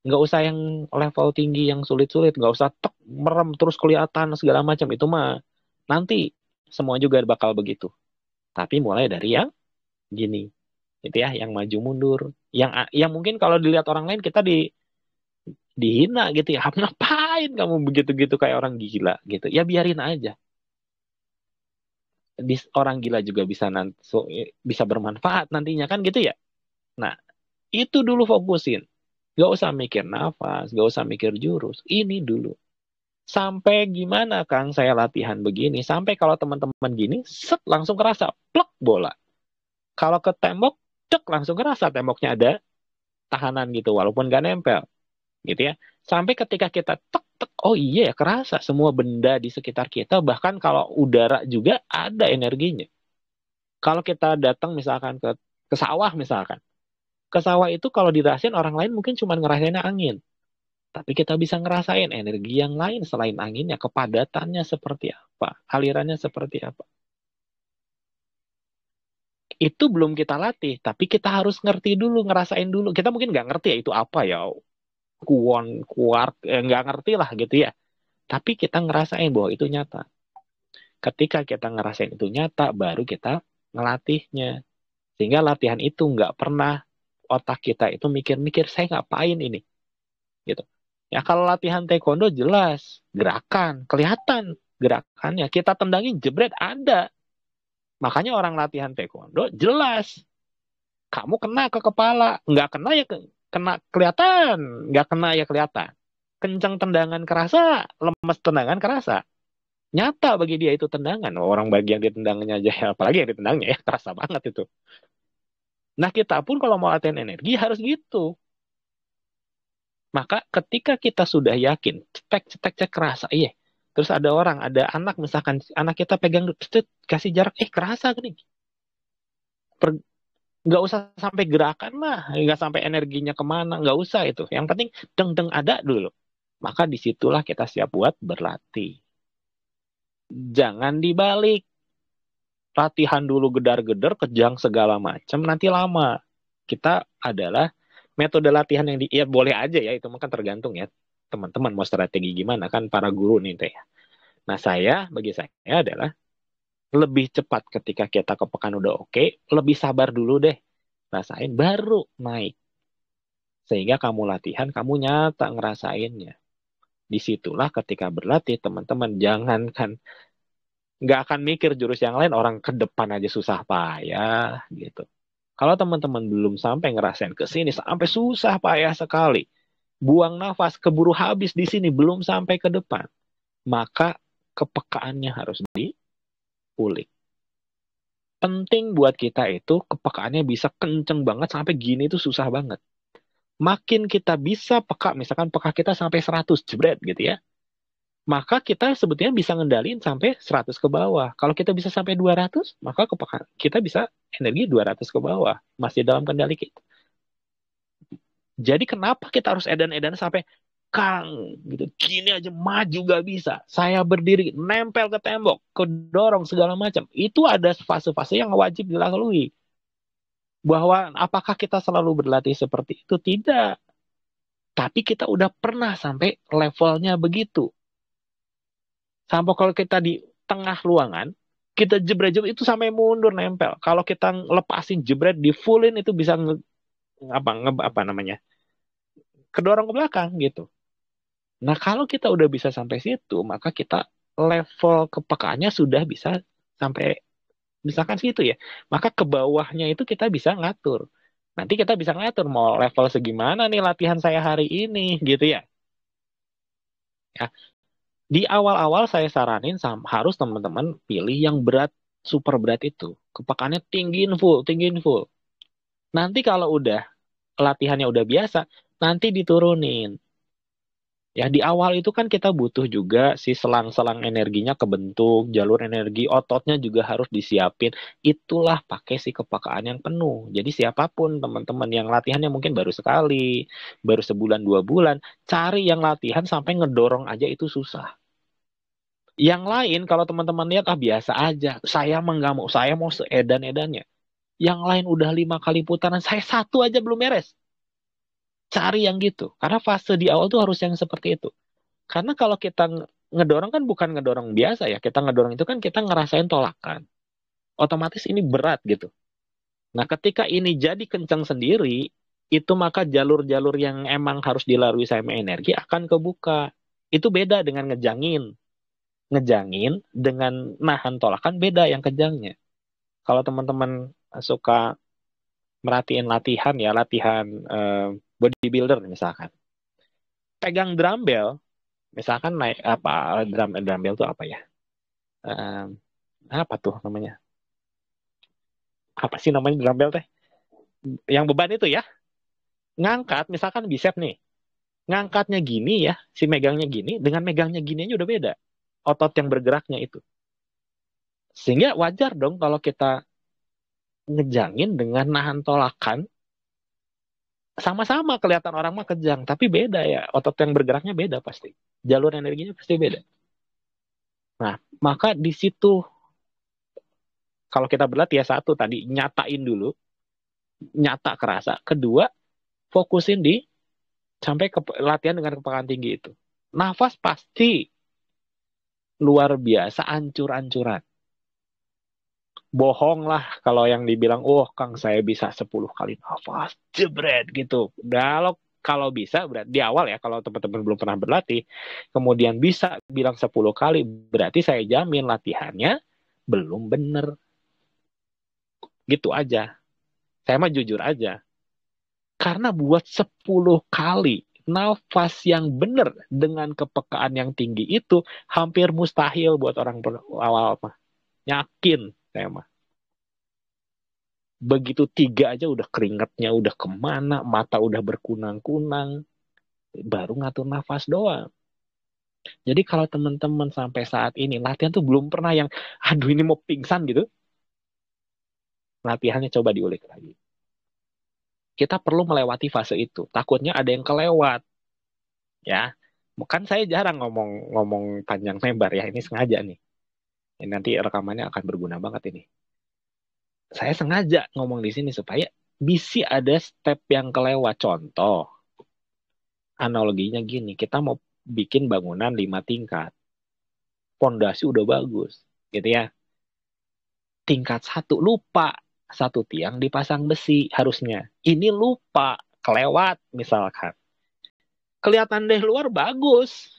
[SPEAKER 1] Nggak usah yang level tinggi, yang sulit-sulit, nggak usah tek, merem terus kelihatan segala macam itu mah. Nanti semua juga bakal begitu. Tapi mulai dari yang gini, gitu ya, yang maju mundur, yang mungkin kalau dilihat orang lain kita dihina gitu ya, ngapain kamu begitu-gitu kayak orang gila gitu, ya biarin aja. Orang gila juga bisa nanti bisa bermanfaat nantinya kan gitu ya. Nah itu dulu fokusin, nggak usah mikir nafas, nggak usah mikir jurus, ini dulu. Sampai gimana Kang saya latihan begini, sampai kalau teman-teman gini, set langsung kerasa, plek bola. Kalau ke tembok, cek langsung kerasa temboknya ada tahanan gitu, walaupun nggak nempel, gitu ya. Sampai ketika kita tek tek, oh iya ya kerasa semua benda di sekitar kita, bahkan kalau udara juga ada energinya. Kalau kita datang misalkan ke sawah misalkan, ke sawah itu kalau dirasain orang lain mungkin cuma ngerasain angin, tapi kita bisa ngerasain energi yang lain selain anginnya, kepadatannya seperti apa, alirannya seperti apa. Itu belum kita latih, tapi kita harus ngerti dulu, ngerasain dulu. Kita mungkin nggak ngerti ya itu apa ya, kuark, nggak ngerti lah gitu ya. Tapi kita ngerasain bahwa itu nyata. Ketika kita ngerasain itu nyata, baru kita ngelatihnya. Sehingga latihan itu nggak pernah otak kita itu mikir-mikir, saya ngapain ini. Gitu. Ya kalau latihan taekwondo jelas, gerakan, kelihatan gerakannya. Kita tendangin jebret ada. Makanya orang latihan taekwondo jelas. Kamu kena ke kepala, nggak kena ya kena kelihatan, nggak kena ya kelihatan. Kencang tendangan kerasa, lemes tendangan kerasa. Nyata bagi dia itu tendangan. Orang bagi yang ditendangnya aja, apalagi yang ditendangnya ya terasa banget itu. Nah kita pun kalau mau latihan energi harus gitu. Maka ketika kita sudah yakin, cetek kerasa, iya. Terus ada anak misalkan, anak kita pegang, kasih jarak, kerasa nih. Nggak usah sampai gerakan lah, nggak sampai energinya kemana, nggak usah itu. Yang penting deng-deng ada dulu. Maka disitulah kita siap buat berlatih. Jangan dibalik. Latihan dulu gedar-gedar, kejang segala macam, nanti lama. Kita adalah metode latihan yang ya boleh aja ya, itu kan tergantung ya. Teman-teman mau strategi gimana kan para guru nih teh. Nah bagi saya adalah lebih cepat ketika kita kepekan udah oke, lebih sabar dulu deh. Rasain baru naik. Sehingga kamu latihan, kamu nyata ngerasainnya. Disitulah ketika berlatih, teman-teman jangankan nggak akan mikir jurus yang lain, orang ke depan aja susah payah gitu. Kalau teman-teman belum sampai ngerasain ke sini, sampai susah payah sekali, buang nafas, keburu habis di sini, belum sampai ke depan, maka kepekaannya harus diulik. Penting buat kita itu kepekaannya bisa kenceng banget sampai gini itu susah banget. Makin kita bisa peka, misalkan peka kita sampai 100 jebret gitu ya, maka kita sebetulnya bisa ngendaliin sampai 100 ke bawah. Kalau kita bisa sampai 200, maka kepekaan kita bisa energi 200 ke bawah, masih dalam kendali kita. Jadi kenapa kita harus edan-edan sampai Kang, gitu. Gini aja maju gak bisa. Saya berdiri, nempel ke tembok, kedorong segala macam. Itu ada fase-fase yang wajib dilalui. Bahwa apakah kita selalu berlatih seperti itu? Tidak. Tapi kita udah pernah sampai levelnya begitu. Sampai kalau kita di tengah ruangan, kita jebret-jebret itu sampai mundur nempel. Kalau kita lepasin jebret di fullin itu bisa apa namanya? Kedorong ke belakang gitu. Nah, kalau kita udah bisa sampai situ, maka kita level kepekaannya sudah bisa sampai misalkan situ ya. Maka ke bawahnya itu kita bisa ngatur. Nanti kita bisa ngatur mau level segimana nih latihan saya hari ini gitu ya. Ya, di awal-awal saya saranin harus teman-teman pilih yang berat, super berat itu. Kepekaannya tinggiin full. Nanti kalau udah latihannya udah biasa, nanti diturunin. Ya, di awal itu kan kita butuh juga si selang-selang energinya kebentuk, jalur energi ototnya juga harus disiapin. Itulah pakai si kepekaan yang penuh. Jadi siapapun teman-teman yang latihannya mungkin baru sekali, baru sebulan 2 bulan, cari yang latihan sampai ngedorong aja itu susah. Yang lain kalau teman-teman lihat biasa aja, saya nggak mau, saya mau seedan-edannya. Yang lain udah 5 kali putaran, saya satu aja belum beres. Cari yang gitu, karena fase di awal tuh harus yang seperti itu. Karena kalau kita ngedorong kan bukan ngedorong biasa ya. Kita ngedorong itu kan kita ngerasain tolakan. Otomatis ini berat gitu. Nah, ketika ini jadi kencang sendiri, itu maka jalur-jalur yang emang harus dilalui sama energi akan kebuka. Itu beda dengan ngejangin. Ngejangin dengan nahan tolakan beda yang kejangnya. Kalau teman-teman suka merhatiin latihan ya, latihan bodybuilder misalkan. Pegang dumbbell, misalkan naik apa dumbbell itu apa ya? Um, apa tuh namanya? Apa sih namanya dumbbell teh? Yang beban itu ya. Ngangkat, misalkan bicep nih. Ngangkatnya gini ya, si megangnya gini, dengan megangnya gini aja udah beda. Otot yang bergeraknya itu. Sehingga wajar dong kalau kita ngejangin dengan nahan tolakan, sama-sama kelihatan orang mah kejang, tapi beda ya. Otot yang bergeraknya beda pasti. Jalur energinya pasti beda. Nah, maka di situ kalau kita berlatih ya satu tadi, nyatain dulu, nyata kerasa. Kedua, fokusin di sampai ke latihan dengan kepekaan tinggi itu. Nafas pasti luar biasa ancur-ancuran. Bohong lah kalau yang dibilang, oh Kang saya bisa 10 kali nafas, jebret gitu. Kalau bisa, berarti di awal ya, kalau teman-teman belum pernah berlatih, kemudian bisa bilang 10 kali, berarti saya jamin latihannya belum bener. Gitu aja. Saya mah jujur aja. Karena buat 10 kali nafas yang benar dengan kepekaan yang tinggi itu hampir mustahil buat orang awal mah. Yakin saya mah. Begitu 3 aja udah keringatnya udah kemana, mata udah berkunang-kunang. baru ngatur nafas doang. Jadi kalau teman-teman sampai saat ini latihan tuh belum pernah yang, aduh ini mau pingsan gitu, latihannya coba diulik lagi. Kita perlu melewati fase itu. Takutnya ada yang kelewat, ya. Kan saya jarang ngomong panjang lebar ya, ini sengaja nih. Ini nanti rekamannya akan berguna banget ini. Saya sengaja ngomong di sini supaya bisa ada step yang kelewat. Contoh, analoginya gini, kita mau bikin bangunan 5 tingkat. Pondasi udah bagus, gitu ya. Tingkat 1 lupa, 1 tiang dipasang besi harusnya. Ini lupa, kelewat misalkan. Kelihatan deh luar bagus.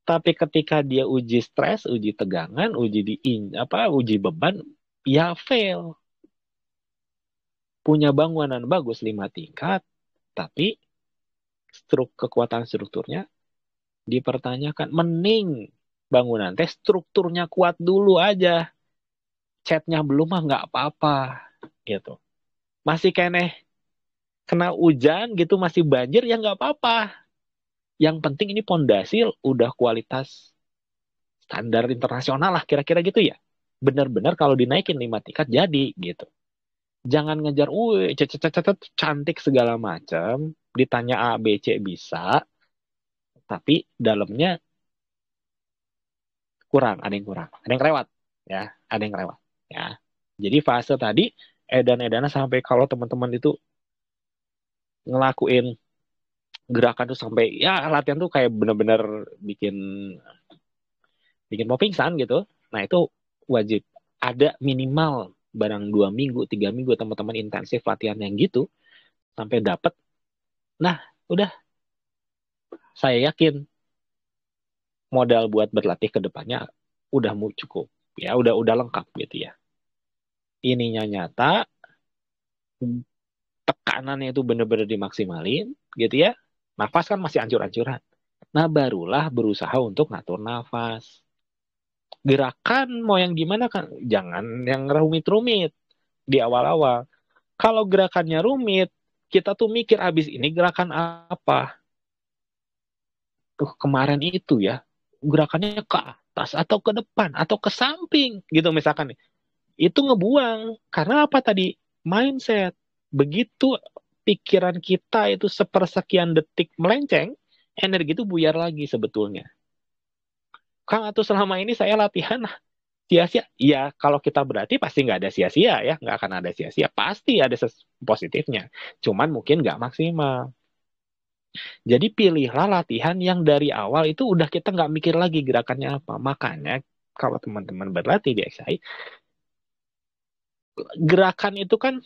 [SPEAKER 1] Tapi ketika dia uji stres, uji tegangan, uji beban, ya fail. Punya bangunan bagus 5 tingkat, tapi kekuatan strukturnya dipertanyakan. Mending bangunan teh strukturnya kuat dulu aja. Catnya belum mah nggak apa-apa gitu. Masih kena hujan gitu, masih banjir ya nggak apa-apa. Yang penting ini pondasi udah kualitas standar internasional lah kira-kira gitu ya. Benar-benar kalau dinaikin 5 tingkat jadi gitu. Jangan ngejar, cantik segala macam, ditanya A, B, C bisa, tapi dalamnya kurang, ada yang lewat, ya, ada yang lewat, ya. Jadi fase tadi edan-edana sampai kalau teman-teman itu ngelakuin gerakan tuh sampai ya latihan tuh kayak bener-bener bikin bikin mau pingsan gitu. Nah itu wajib ada minimal barang 2 minggu, 3 minggu teman-teman intensif latihan yang gitu sampai dapet. Nah udah saya yakin modal buat berlatih ke depannya udah mau cukup ya udah lengkap gitu ya. Ininya nyata, tekanannya itu bener-bener dimaksimalin gitu ya. Nafas kan masih ancur-ancuran. Nah barulah berusaha untuk ngatur nafas. Gerakan mau yang gimana kan? Jangan yang rumit-rumit di awal-awal. Kalau gerakannya rumit, kita tuh mikir abis ini gerakan apa. Tuh kemarin itu ya, gerakannya ke atas atau ke depan atau ke samping gitu misalkan nih. Itu ngebuang. Karena apa tadi? Mindset. Begitu pikiran kita itu sepersekian detik melenceng, energi itu buyar lagi sebetulnya. Kang, atau selama ini saya latihan sia-sia. Ya, kalau kita berarti pasti nggak ada sia-sia ya. Nggak akan ada sia-sia. Pasti ada positifnya. Cuman mungkin nggak maksimal. Jadi pilihlah latihan yang dari awal itu udah kita nggak mikir lagi gerakannya apa. Makanya kalau teman-teman berlatih di XI, gerakan itu kan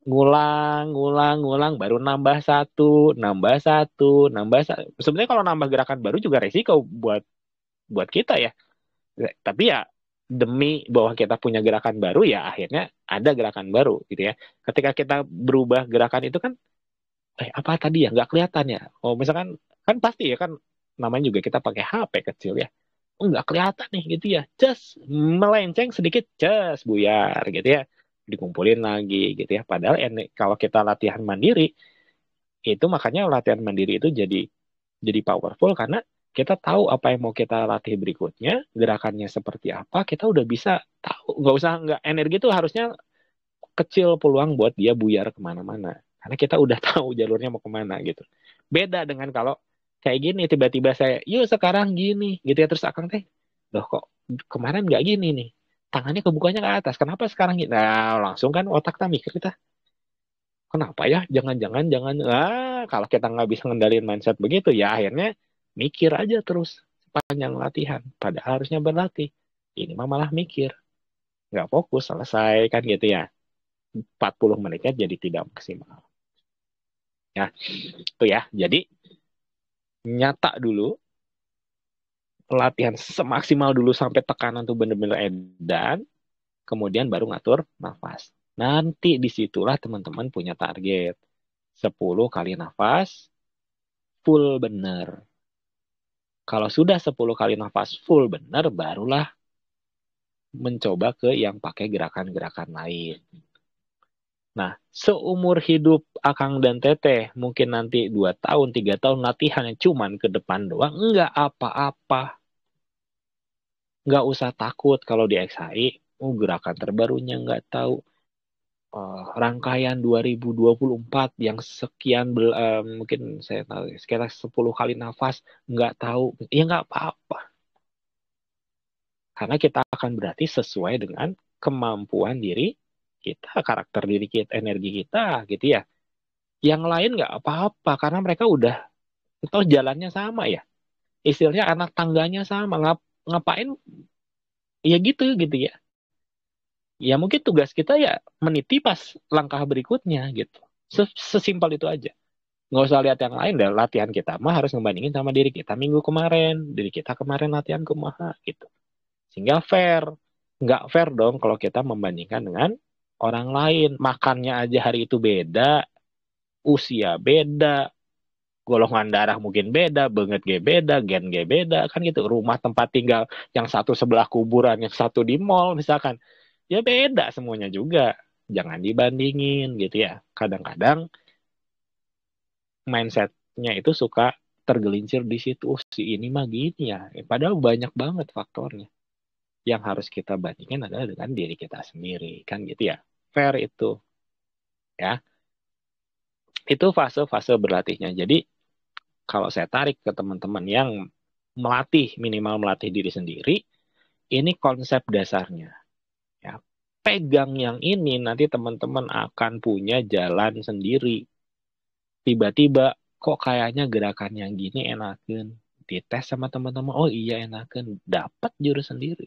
[SPEAKER 1] ngulang, ngulang, ngulang, baru nambah satu, nambah satu, nambah satu. Sebenarnya kalau nambah gerakan baru juga resiko buat buat kita ya. Tapi ya demi bahwa kita punya gerakan baru ya akhirnya ada gerakan baru gitu ya. Ketika kita berubah gerakan itu kan, apa tadi ya nggak kelihatan ya. Oh misalkan kan pasti ya kan namanya juga kita pakai HP kecil ya. Oh nggak kelihatan nih gitu ya. Just melenceng sedikit, just buyar gitu ya. Dikumpulin lagi gitu ya. Padahal kalau kita latihan mandiri itu makanya latihan mandiri itu jadi powerful karena kita tahu apa yang mau kita latih berikutnya, gerakannya seperti apa, kita udah bisa tahu. Nggak energi itu harusnya kecil peluang buat dia buyar kemana-mana. Karena kita udah tahu jalurnya mau kemana gitu. Beda dengan kalau kayak gini, tiba-tiba saya, yuk sekarang gini, gitu ya. Terus akang teh, loh kok kemarin nggak gini nih. Tangannya kebukanya ke atas, kenapa sekarang gini? Nah, langsung kan otak kita mikir kita, kenapa ya? Jangan. Kalau kita nggak bisa ngendalin mindset begitu, ya akhirnya mikir aja terus sepanjang latihan. Padahal harusnya berlatih. Ini mah malah mikir. Nggak fokus, selesai kan gitu ya. 40 menitnya jadi tidak maksimal. Ya, itu ya. Jadi, nyata dulu. Latihan semaksimal dulu sampai tekanan tuh bener-bener edan. Kemudian baru ngatur nafas. Nanti disitulah teman-teman punya target. 10 kali nafas, full bener. Kalau sudah 10 kali nafas full benar, barulah mencoba ke yang pakai gerakan-gerakan lain. Nah, seumur hidup Akang dan Teteh, mungkin nanti 2 tahun, 3 tahun latihan yang cuman ke depan doang, nggak apa-apa. Nggak usah takut kalau di XHI, gerakan terbarunya nggak tahu. Rangkaian 2024 yang sekian, mungkin saya tahu, sekitar 10 kali nafas, nggak tahu. Ya nggak apa-apa. Karena kita akan berarti sesuai dengan kemampuan diri kita, karakter diri kita, energi kita, gitu ya. Yang lain nggak apa-apa, karena mereka udah tahu jalannya sama ya. Istilahnya anak tangganya sama, ngapain ya gitu gitu ya. Ya mungkin tugas kita ya meniti pas langkah berikutnya gitu. Sesimpel itu aja. Nggak usah lihat yang lain, dah latihan kita mah harus ngebandingin sama diri kita minggu kemarin, diri kita kemarin latihan kumaha gitu, sehingga fair. Nggak fair dong kalau kita membandingkan dengan orang lain. Makannya aja hari itu beda, usia beda, golongan darah mungkin beda, banget ge beda, gen ge beda, kan gitu. Rumah tempat tinggal yang satu sebelah kuburan, yang satu di mall misalkan, ya beda semuanya juga. Jangan dibandingin gitu ya. Kadang-kadang mindsetnya itu suka tergelincir di situ. Oh, si ini mah gini ya. Padahal banyak banget faktornya. Yang harus kita bandingkan adalah dengan diri kita sendiri. Kan gitu ya. Fair itu. Ya. Itu fase-fase berlatihnya. Jadi kalau saya tarik ke teman-teman yang melatih, minimal melatih diri sendiri, ini konsep dasarnya. Ya. Pegang yang ini, nanti teman-teman akan punya jalan sendiri. Tiba-tiba, kok kayaknya gerakan yang gini enakan. Dites sama teman-teman, oh iya enakan. Dapat jurus sendiri.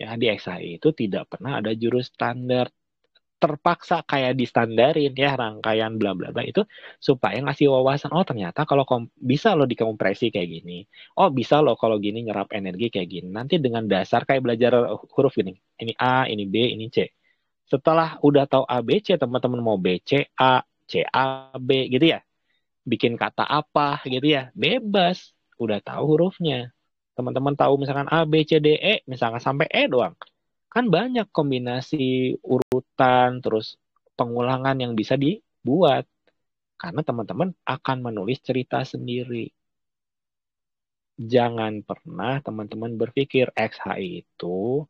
[SPEAKER 1] Ya, di XI itu tidak pernah ada jurus standar. Terpaksa kayak distandarin ya rangkaian bla bla bla itu supaya ngasih wawasan, oh ternyata kalau bisa lo dikompresi kayak gini, oh bisa lo kalau gini nyerap energi kayak gini, nanti dengan dasar kayak belajar huruf gini, ini A, ini B, ini C. Setelah udah tahu A B C, teman-teman mau B C A, C A B gitu ya, bikin kata apa gitu ya, bebas, udah tahu hurufnya. Teman-teman tahu misalkan A B C D E, misalkan sampai E doang, kan banyak kombinasi urutan, terus pengulangan yang bisa dibuat. Karena teman-teman akan menulis cerita sendiri. Jangan pernah teman-teman berpikir XHI itu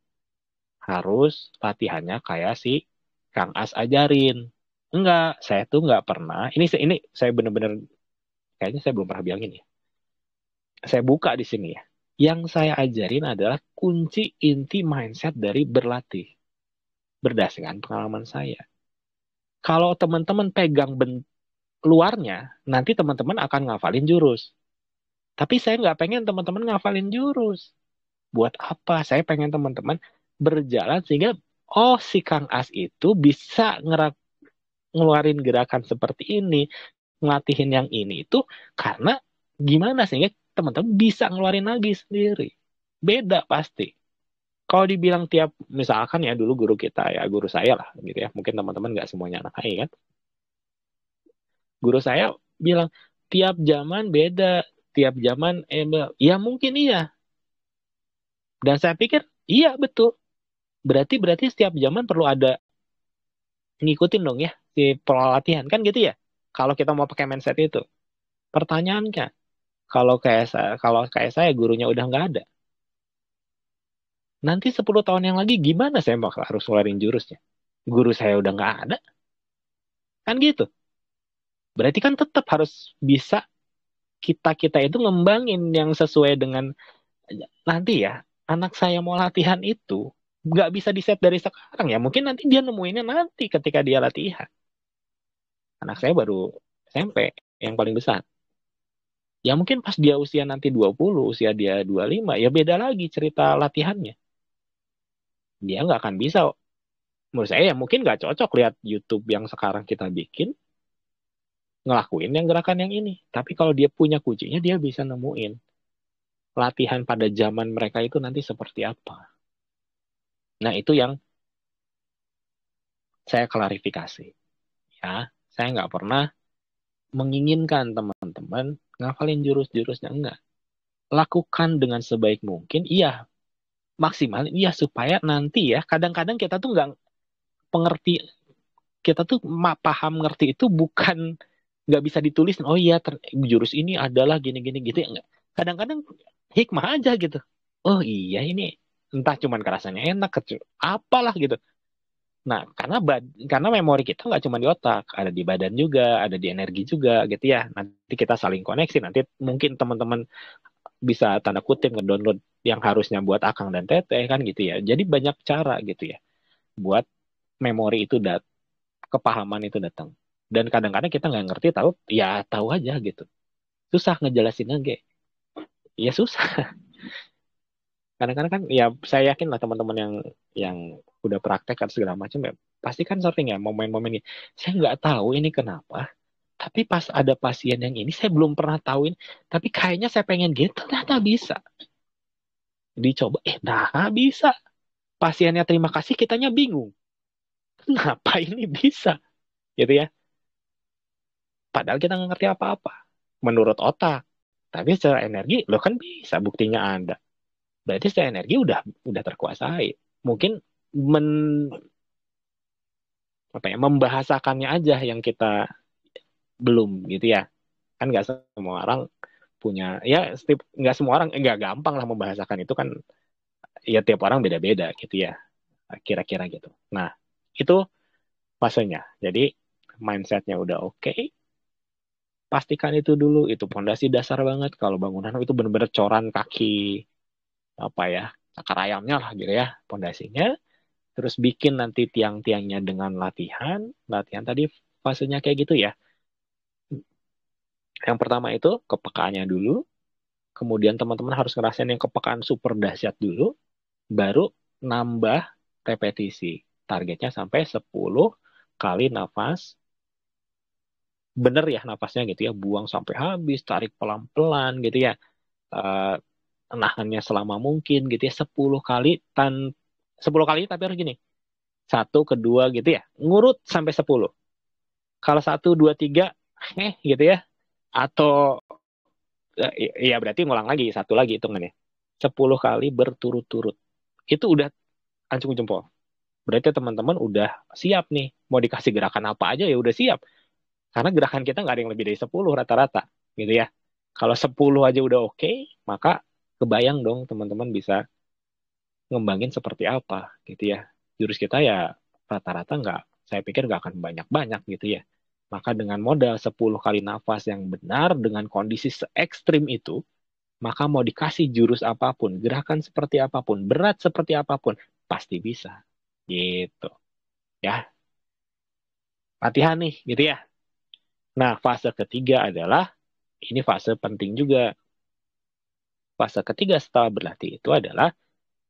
[SPEAKER 1] harus latihannya kayak si Kang As ajarin. Enggak, saya tuh nggak pernah. Ini saya benar-benar, kayaknya saya belum pernah bilang ini. Saya buka di sini ya. Yang saya ajarin adalah kunci inti mindset dari berlatih. Berdasarkan pengalaman saya. Kalau teman-teman pegang luarnya, nanti teman-teman akan ngafalin jurus. Tapi saya nggak pengen teman-teman ngafalin jurus. Buat apa? Saya pengen teman-teman berjalan sehingga, oh si Kang As itu bisa ngeluarin gerakan seperti ini, ngelatihin yang ini itu karena gimana sehingga teman-teman bisa ngeluarin lagi sendiri. Beda pasti. Kalau dibilang tiap, misalkan ya dulu guru kita ya, guru saya lah gitu ya, mungkin teman-teman nggak semuanya anak AI kan, guru saya bilang tiap zaman beda, tiap zaman ya mungkin iya. Dan saya pikir iya betul. Berarti setiap zaman perlu ada ngikutin dong ya si pola latihan kan gitu ya. Kalau kita mau pakai mindset itu. Pertanyaannya, kalau kayak saya gurunya udah nggak ada. Nanti 10 tahun yang lagi gimana saya bakal harus ngeluarin jurusnya? Guru saya udah nggak ada. Kan gitu. Berarti kan tetap harus bisa kita-kita itu ngembangin yang sesuai dengan nanti ya, anak saya mau latihan itu nggak bisa di set dari sekarang ya. Mungkin nanti dia nemuinnya nanti ketika dia latihan. Anak saya baru SMP yang paling besar. Ya mungkin pas dia usia nanti 20, usia dia 25, ya beda lagi cerita latihannya. Dia nggak akan bisa. Menurut saya ya mungkin nggak cocok lihat YouTube yang sekarang kita bikin, ngelakuin yang gerakan yang ini. Tapi kalau dia punya kuncinya, dia bisa nemuin latihan pada zaman mereka itu nanti seperti apa. Nah itu yang saya klarifikasi. Ya, saya nggak pernah menginginkan teman-teman ngafalin jurus-jurusnya, enggak. Lakukan dengan sebaik mungkin, iya. Maksimal, iya supaya nanti ya, kadang-kadang kita tuh nggak pengerti, kita tuh paham ngerti itu bukan nggak bisa ditulis. Oh iya, jurus ini adalah gini-gini gitu ya enggak. Kadang-kadang hikmah aja gitu. Oh iya ini entah cuman kerasanya enak, apalah gitu. Nah, karena memori kita nggak cuma di otak, ada di badan juga, ada di energi juga gitu ya. Nanti kita saling koneksi, nanti mungkin teman-teman bisa tanda kutip ngedownload yang harusnya buat Akang dan Teteh kan gitu ya. Jadi banyak cara gitu ya buat memori itu kepahaman itu datang. Dan kadang-kadang kita nggak ngerti, tahu ya tahu aja gitu. Susah ngejelasinnya, ya susah. Kadang-kadang kan ya saya yakin lah teman-teman yang udah praktek atau segala macam ya pasti kan sering ya momen-momen ini. Saya nggak tahu ini kenapa, tapi pas ada pasien yang ini saya belum pernah tahuin, tapi kayaknya saya pengen gitu, ternyata bisa. Dicoba, nah bisa. Pasiennya terima kasih, kitanya bingung. Kenapa ini bisa? Gitu ya. Padahal kita nggak ngerti apa-apa. Menurut otak. Tapi secara energi, lo kan bisa, buktinya ada. Berarti secara energi udah terkuasai. Mungkin men, membahasakannya aja yang kita belum gitu ya. Kan nggak semua orang punya, ya nggak semua orang, nggak gampang lah membahasakan itu kan. Ya tiap orang beda-beda gitu ya. Kira-kira gitu. Nah, itu fasenya. Jadi mindsetnya udah oke. Pastikan itu dulu, itu pondasi dasar banget. Kalau bangunan itu benar-benar coran kaki apa ya, cakar ayamnya lah gitu ya, pondasinya. Terus bikin nanti tiang-tiangnya dengan latihan. Latihan tadi fasenya kayak gitu ya. Yang pertama itu kepekaannya dulu. Kemudian teman-teman harus ngerasain yang kepekaan super dahsyat dulu. Baru nambah repetisi. Targetnya sampai 10 kali nafas. Bener ya nafasnya gitu ya. Buang sampai habis. Tarik pelan-pelan gitu ya. Eh, nahannya selama mungkin gitu ya. 10 kali 10 kali tapi harus gini. Satu, kedua gitu ya. Ngurut sampai 10. Kalau satu, dua, tiga, gitu ya. Atau ya berarti ngulang lagi, satu lagi hitungannya. 10 kali berturut-turut. Itu udah acung jempol. Berarti teman-teman udah siap nih. Mau dikasih gerakan apa aja ya udah siap. Karena gerakan kita nggak ada yang lebih dari 10 rata-rata. Gitu ya. Kalau 10 aja udah oke, maka kebayang dong teman-teman bisa ngembangin seperti apa gitu ya. Jurus kita ya rata-rata nggak, saya pikir nggak akan banyak-banyak gitu ya. Maka dengan modal 10 kali nafas yang benar dengan kondisi se ekstrim itu, maka mau dikasih jurus apapun, gerakan seperti apapun, berat seperti apapun, pasti bisa. Gitu. Ya, latihan nih gitu ya. Nah, fase ketiga adalah, ini fase penting juga. Fase ketiga setelah berlatih itu adalah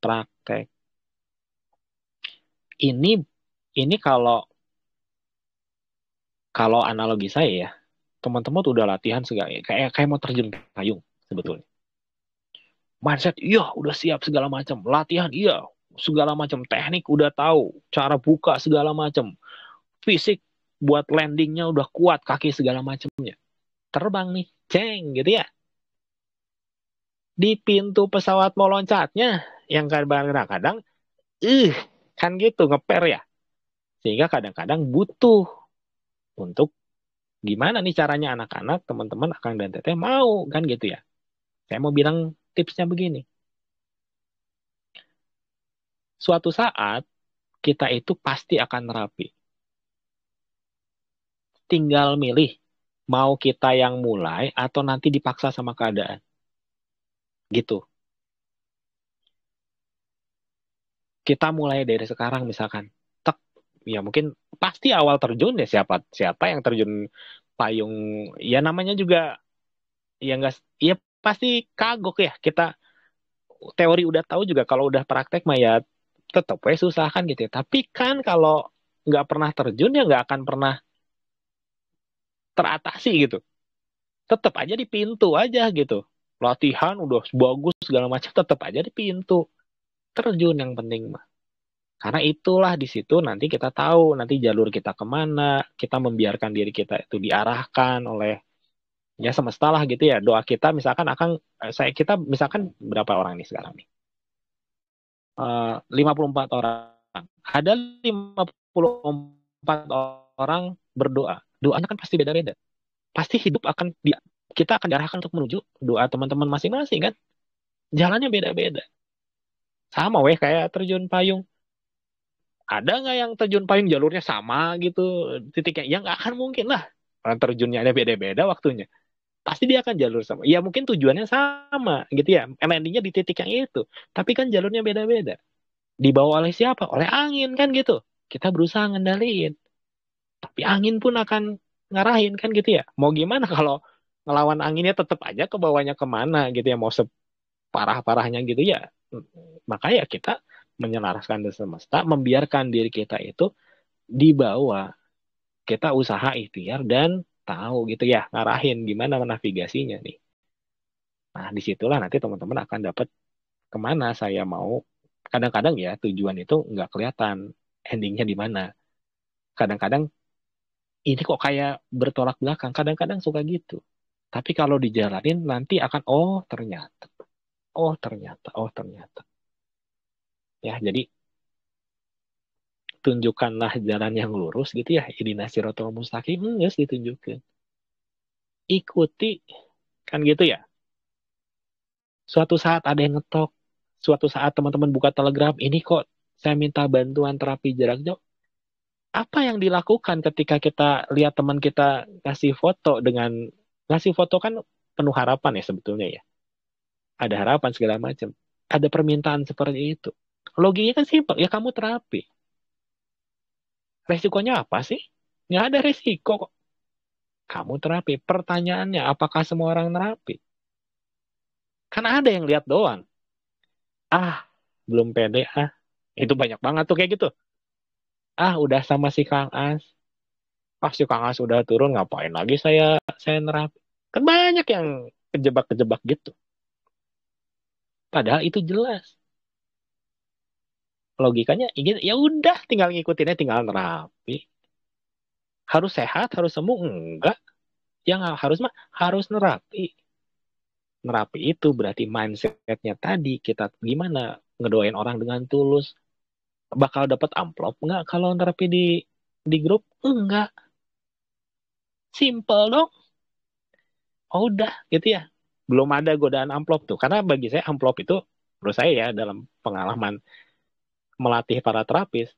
[SPEAKER 1] praktek. Ini ini kalau kalau analogi saya ya, teman-teman tuh udah latihan segala kayak kayak mau terjun payung sebetulnya. Mindset iya udah siap segala macam, latihan iya segala macam, teknik udah tahu, cara buka segala macam, fisik buat landingnya udah kuat, kaki segala macamnya. Terbang nih, ceng gitu ya. Di pintu pesawat mau loncatnya yang kadang-kadang ih kan gitu ngeper ya. Sehingga kadang-kadang butuh untuk gimana nih caranya anak-anak, teman-teman, Akang dan Teteh mau kan gitu ya. Saya mau bilang tipsnya begini. Suatu saat kita itu pasti akan rapi. Tinggal milih mau kita yang mulai atau nanti dipaksa sama keadaan. Gitu. Kita mulai dari sekarang misalkan. Tek, ya mungkin pasti awal terjun ya siapa siapa yang terjun payung ya namanya juga ya enggak ya pasti kagok ya. Kita teori udah tahu juga kalau udah praktek mah ya tetap ya susah kan gitu ya. Tapi kan kalau nggak pernah terjun ya nggak akan pernah teratasi gitu. Tetap aja di pintu aja gitu. Latihan udah bagus segala macam tetap aja di pintu. Terjun yang penting mah. Karena itulah di situ nanti kita tahu nanti jalur kita kemana. Kita membiarkan diri kita itu diarahkan oleh ya semesta lah gitu ya. Doa kita misalkan akan kita misalkan berapa orang nih sekarang nih? 54 orang. Ada 54 4 orang berdoa. Doanya kan pasti beda-beda. Pasti hidup kita akan diarahkan untuk menuju doa teman-teman masing-masing kan. Jalannya beda-beda. Sama weh kayak terjun payung. Ada nggak yang terjun payung jalurnya sama gitu titiknya? Ya nggak akan mungkin lah. Orang terjunnya ada beda-beda waktunya. Pasti dia akan jalur sama. Ya mungkin tujuannya sama gitu ya. Landingnya di titik yang itu. Tapi kan jalurnya beda-beda. Dibawa oleh siapa? Oleh angin kan gitu. Kita berusaha ngendaliin. Tapi angin pun akan ngarahin kan gitu ya. Mau gimana kalau ngelawan anginnya tetap aja ke bawahnya kemana gitu ya. Mau separah-parahnya gitu ya. Makanya kita menyelaraskan dengan semesta, membiarkan diri kita itu dibawa. Kita usaha ikhtiar dan tahu gitu ya, ngarahin gimana navigasinya nih. Nah, disitulah nanti teman-teman akan dapat kemana saya mau. Kadang-kadang ya tujuan itu nggak kelihatan endingnya di mana. Kadang-kadang ini kok kayak bertolak belakang. Kadang-kadang suka gitu. Tapi kalau dijalanin nanti akan ternyata, oh ternyata. Ya, jadi tunjukkanlah jalan yang lurus gitu ya. Idina siratal mustaqim, geus ditunjukkan. Ikuti kan gitu ya. Suatu saat ada yang ngetok, suatu saat teman-teman buka Telegram, ini kok saya minta bantuan terapi jarak jauh. Apa yang dilakukan ketika kita lihat teman kita ngasih foto kan penuh harapan ya sebetulnya ya. Ada harapan segala macam. Ada permintaan seperti itu. Logiknya kan simpel, ya kamu terapi. Resikonya apa sih? Nggak ada resiko kok. Kamu terapi. Pertanyaannya, apakah semua orang terapi? Kan ada yang lihat doang. Ah, belum pede ah. Itu banyak banget tuh kayak gitu. Ah, udah sama si Kang As. Ah, si Kang As udah turun, ngapain lagi saya nerapi. Kan banyak yang kejebak-kejebak gitu. Padahal itu jelas. Logikanya ingin ya udah tinggal ngikutinnya tinggal nerapi. Harus sehat, harus sembuh enggak. Yang harus mah harus nerapi. Nerapi itu berarti mindsetnya tadi kita gimana ngedoain orang dengan tulus. Bakal dapat amplop enggak kalau nerapi di grup? Enggak. Simple dong. Oh, udah gitu ya. Belum ada godaan amplop tuh. Karena bagi saya amplop itu menurut saya ya dalam pengalaman melatih para terapis,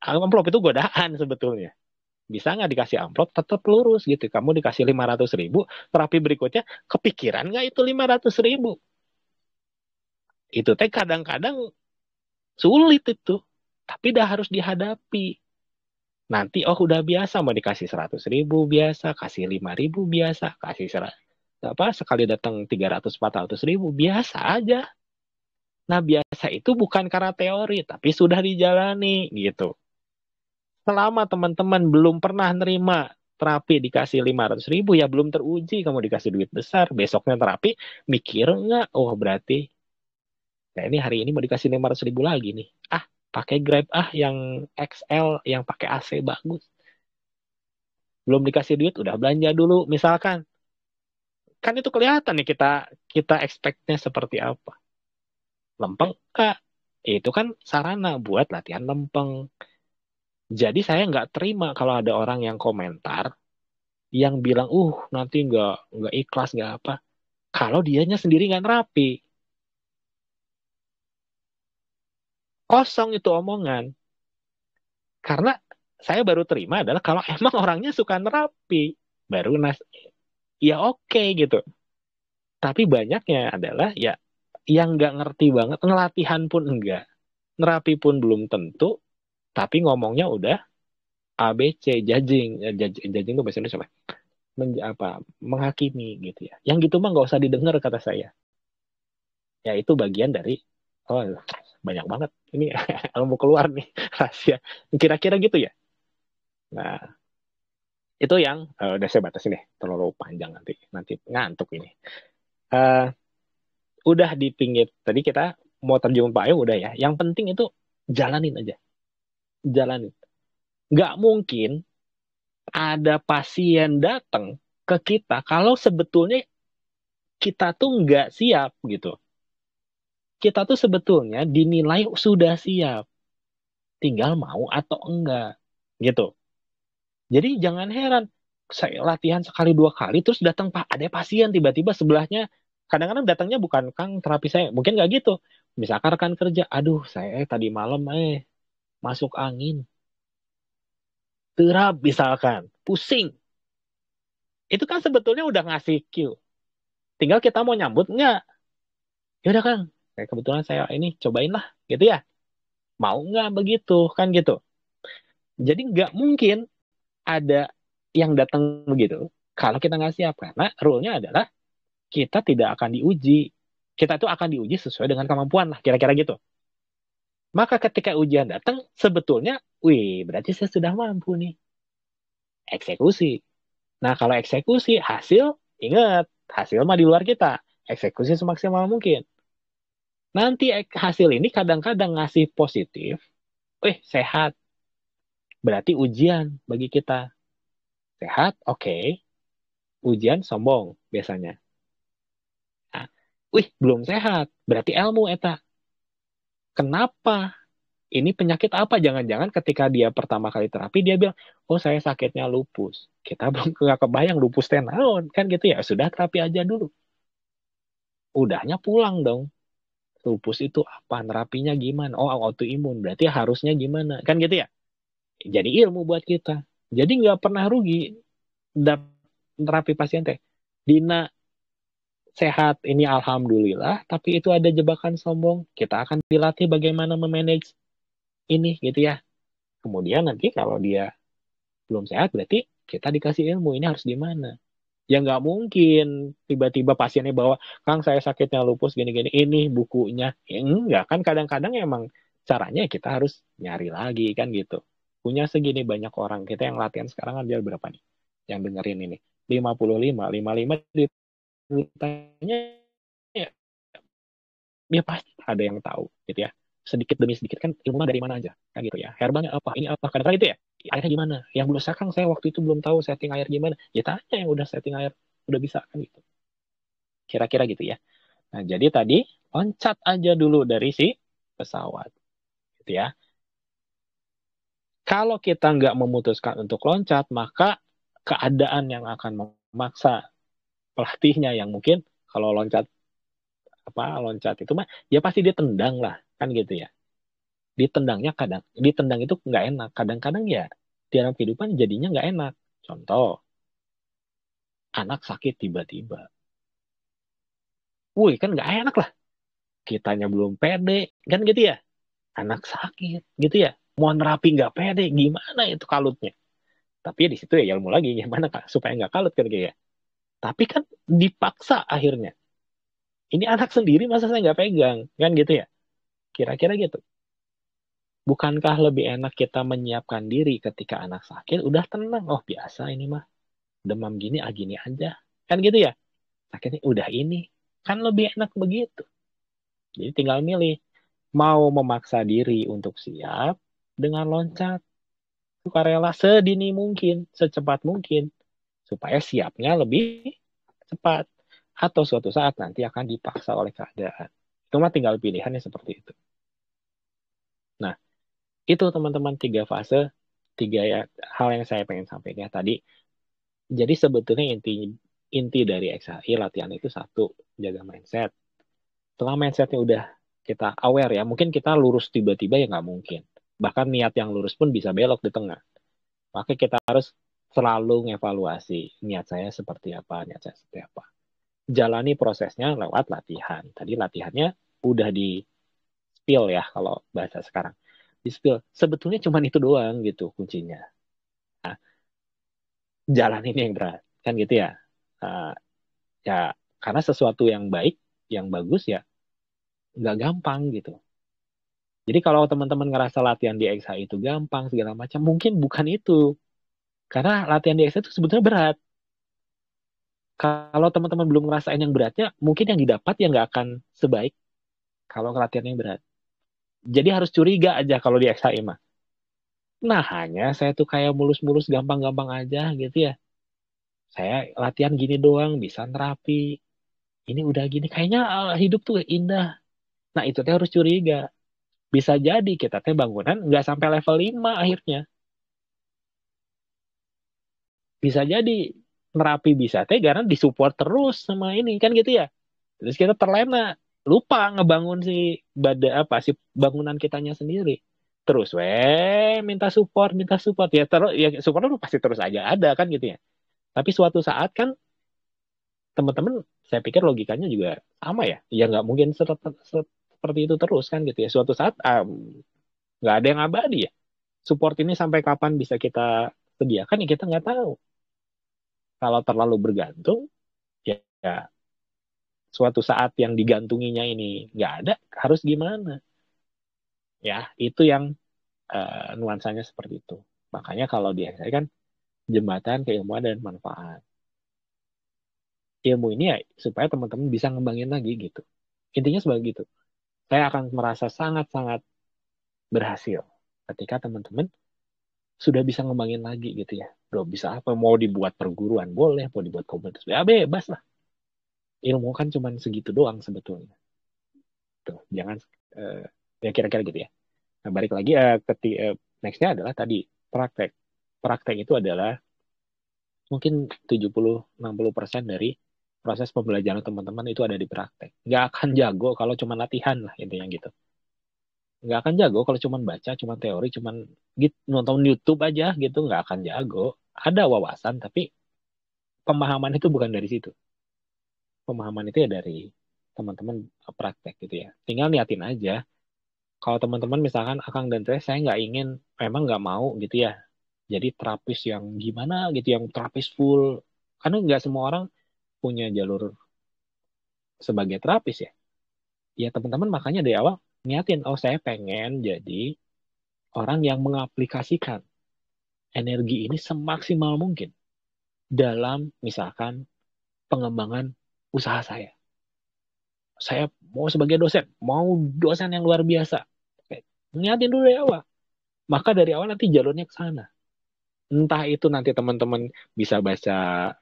[SPEAKER 1] amplop itu godaan sebetulnya. Bisa nggak dikasih amplop tetap lurus gitu. Kamu dikasih 500.000, terapi berikutnya kepikiran nggak itu 500.000? Itu teh kadang-kadang sulit itu. Tapi dah harus dihadapi. Nanti udah biasa mau dikasih 100.000 biasa, kasih 5.000 biasa, kasih apa sekali datang 300-400.000 biasa aja. Nah, biasa itu bukan karena teori, tapi sudah dijalani gitu. Selama teman-teman belum pernah nerima terapi dikasih 500.000, ya belum teruji kamu dikasih duit besar. Besoknya terapi, mikir nggak? Oh, berarti ya ini hari ini mau dikasih 500.000 lagi nih. Ah, pakai Grab yang XL, yang pakai AC bagus. Belum dikasih duit, udah belanja dulu. Misalkan, kan itu kelihatan nih kita kita expect-nya seperti apa. Lempeng, Kak. Itu kan sarana buat latihan lempeng. Jadi saya nggak terima kalau ada orang yang komentar yang bilang, nanti nggak ikhlas nggak apa. Kalau dianya sendiri nggak nerapi, kosong itu omongan. Karena saya baru terima adalah kalau emang orangnya suka nerapi, baru ya oke gitu. Tapi banyaknya adalah ya yang nggak ngerti banget, ngelatihan pun enggak, nerapi pun belum tentu, tapi ngomongnya udah ABC, judging, judging itu bahasa Indonesia apa? Apa menghakimi gitu ya. Yang gitu mah nggak usah didengar kata saya. Ya itu bagian dari oh banyak banget ini ilmu keluar nih rahasia. Kira-kira gitu ya. Nah itu yang udah saya batasin deh terlalu panjang nanti nanti ngantuk ini. Eh udah di pinggir tadi kita mau terjun payung udah ya. Yang penting itu jalanin aja, jalanin. Nggak mungkin ada pasien datang ke kita kalau sebetulnya kita tuh nggak siap gitu. Kita tuh sebetulnya dinilai sudah siap, tinggal mau atau enggak gitu. Jadi jangan heran, saya latihan sekali dua kali, terus datang Pak, ada pasien tiba-tiba sebelahnya, kadang-kadang datangnya bukan Kang terapi saya, mungkin nggak gitu. Misalkan rekan kerja, aduh saya tadi malam masuk angin, terap misalkan, pusing. Itu kan sebetulnya udah ngasih cue. Tinggal kita mau nyambut nggak? Ya udah Kang, kayak kebetulan saya ini cobain lah, gitu ya. Mau nggak begitu, kan gitu. Jadi nggak mungkin ada yang datang begitu kalau kita nggak siap. Karena rule-nya adalah kita tidak akan diuji. Kita tuh akan diuji sesuai dengan kemampuan lah, kira-kira gitu. Maka ketika ujian datang, sebetulnya, wih, berarti saya sudah mampu nih. Eksekusi. Nah, kalau eksekusi, hasil, ingat, hasil mah di luar kita. Eksekusi semaksimal mungkin. Nanti hasil ini kadang-kadang ngasih positif, sehat. Berarti ujian bagi kita. Sehat, oke. Ujian sombong biasanya. Nah, belum sehat. Berarti ilmu, eta. Kenapa? Ini penyakit apa? Jangan-jangan ketika dia pertama kali terapi, dia bilang, oh saya sakitnya lupus. Kita belum nggak kebayang lupus teh naon. Kan gitu ya, sudah terapi aja dulu. Udahnya pulang dong. Lupus itu apa? Nerapinya gimana? Oh, autoimun. Berarti harusnya gimana? Kan gitu ya? Jadi ilmu buat kita. Jadi nggak pernah rugi terapi pasien teh. Dina sehat ini alhamdulillah, tapi itu ada jebakan sombong. Kita akan dilatih bagaimana memanage ini gitu ya. Kemudian nanti kalau dia belum sehat, berarti kita dikasih ilmu ini harus gimana. Ya nggak mungkin tiba-tiba pasiennya bawa, Kang saya sakitnya lupus gini-gini, ini bukunya. Ya, enggak kan kadang-kadang emang caranya kita harus nyari lagi kan gitu. Punya segini banyak orang, kita yang latihan sekarang ada berapa nih? Yang dengerin ini. 55, 55 ditanya ya, ya pasti ada yang tahu gitu ya. Sedikit demi sedikit kan ilmu dari mana aja kan gitu ya. Herbalnya apa, ini apa, kadang-kadang itu ya. Airnya gimana? Yang belum sekarang saya waktu itu belum tahu setting air gimana. Ya tanya yang udah setting air, udah bisa kan gitu. Kira-kira gitu ya. Nah, jadi tadi loncat aja dulu dari si pesawat gitu ya. Kalau kita nggak memutuskan untuk loncat, maka keadaan yang akan memaksa pelatihnya yang mungkin kalau loncat itu mah ya pasti dia tendang lah kan gitu ya. Ditendang itu nggak enak, kadang-kadang ya di dalam kehidupan jadinya nggak enak. Contoh, anak sakit tiba-tiba, wih kan nggak enak lah, kitanya belum pede kan gitu ya, anak sakit gitu ya, mau nerapi nggak pede, gimana itu kalutnya. Tapi ya di situ ya ilmu lagi gimana kak supaya nggak kalut kan gitu ya. Tapi kan dipaksa akhirnya, ini anak sendiri masa saya nggak pegang kan gitu ya, kira-kira gitu. Bukankah lebih enak kita menyiapkan diri ketika anak sakit, udah tenang, oh biasa ini mah, demam gini, gini aja. Kan gitu ya, sakitnya udah ini. Kan lebih enak begitu. Jadi tinggal milih, mau memaksa diri untuk siap dengan loncat, sukarela sedini mungkin, secepat mungkin, supaya siapnya lebih cepat. Atau suatu saat nanti akan dipaksa oleh keadaan. Itu mah tinggal pilihannya seperti itu. Nah, itu teman-teman tiga fase, tiga ya, hal yang saya pengen sampaikan tadi. Jadi sebetulnya inti dari XHI latihan itu satu, jaga mindset. Setelah mindsetnya udah kita aware ya, mungkin kita lurus tiba-tiba ya nggak mungkin. Bahkan niat yang lurus pun bisa belok di tengah. Maka kita harus selalu ngevaluasi niat saya seperti apa, niat saya seperti apa. Jalani prosesnya lewat latihan. Tadi latihannya udah di spill ya kalau bahasa sekarang. Di spill. Sebetulnya cuma itu doang gitu kuncinya. Nah, jalan ini yang berat. Kan gitu ya. Uh, ya karena sesuatu yang baik, yang bagus ya nggak gampang gitu. Jadi kalau teman-teman ngerasa latihan di XH itu gampang segala macam, mungkin bukan itu. Karena latihan di XH itu sebetulnya berat. Kalau teman-teman belum ngerasain yang beratnya, mungkin yang didapat ya nggak akan sebaik kalau latihan yang berat. Jadi harus curiga aja kalau di XHI mah. Nah, hanya saya tuh kayak mulus-mulus gampang-gampang aja gitu ya. Saya latihan gini doang, bisa nerapi. Ini udah gini, kayaknya hidup tuh indah. Nah, itu teh harus curiga. Bisa jadi kita teh bangunan nggak sampai level 5 akhirnya. Bisa jadi nerapi bisa teh karena disupport terus sama ini kan gitu ya. Terus kita terlena, lupa ngebangun si apa si bangunan kitanya sendiri. Terus minta support ya terus ya support lu pasti terus aja ada kan gitu ya. Tapi suatu saat kan teman-teman saya pikir logikanya juga sama ya. Ya nggak mungkin seperti itu terus kan gitu ya. Suatu saat nggak ada yang abadi ya. Support ini sampai kapan bisa kita sediakan ya kita nggak tahu. Kalau terlalu bergantung ya, ya suatu saat yang digantunginya ini nggak ada harus gimana? Ya itu yang nuansanya seperti itu. Makanya kalau di saya kan jembatan keilmuan dan manfaat. Ilmu ini ya supaya teman-teman bisa ngembangin lagi gitu. Intinya sebagai gitu. Saya akan merasa sangat-sangat berhasil ketika teman-teman sudah bisa ngembangin lagi gitu ya. Bro, bisa apa? Mau dibuat perguruan boleh, mau dibuat komunitas. Ya bebas lah. Ilmu kan cuma segitu doang sebetulnya. Tuh, jangan ya kira-kira gitu ya. Nah, balik lagi nextnya adalah tadi praktek. Praktek itu adalah mungkin 70-60% dari proses pembelajaran teman-teman itu ada di praktek. Nggak akan jago kalau cuma latihan lah intinya gitu. Nggak akan jago kalau cuma baca, cuma teori, cuma gitu, nonton YouTube aja gitu, nggak akan jago. Ada wawasan, tapi pemahaman itu bukan dari situ. Pemahaman itu ya dari teman-teman praktek gitu ya. Tinggal niatin aja. Kalau teman-teman misalkan Akang dan saya nggak ingin, memang nggak mau gitu ya. Jadi terapis yang gimana gitu, yang terapis full. Karena nggak semua orang punya jalur sebagai terapis ya. Ya teman-teman makanya dari awal niatin, oh saya pengen jadi orang yang mengaplikasikan energi ini semaksimal mungkin dalam misalkan pengembangan usaha saya. Saya mau sebagai dosen, mau dosen yang luar biasa. Oke, niatin dulu dari awal. Maka dari awal nanti jalurnya ke sana. Entah itu nanti teman-teman bisa baca,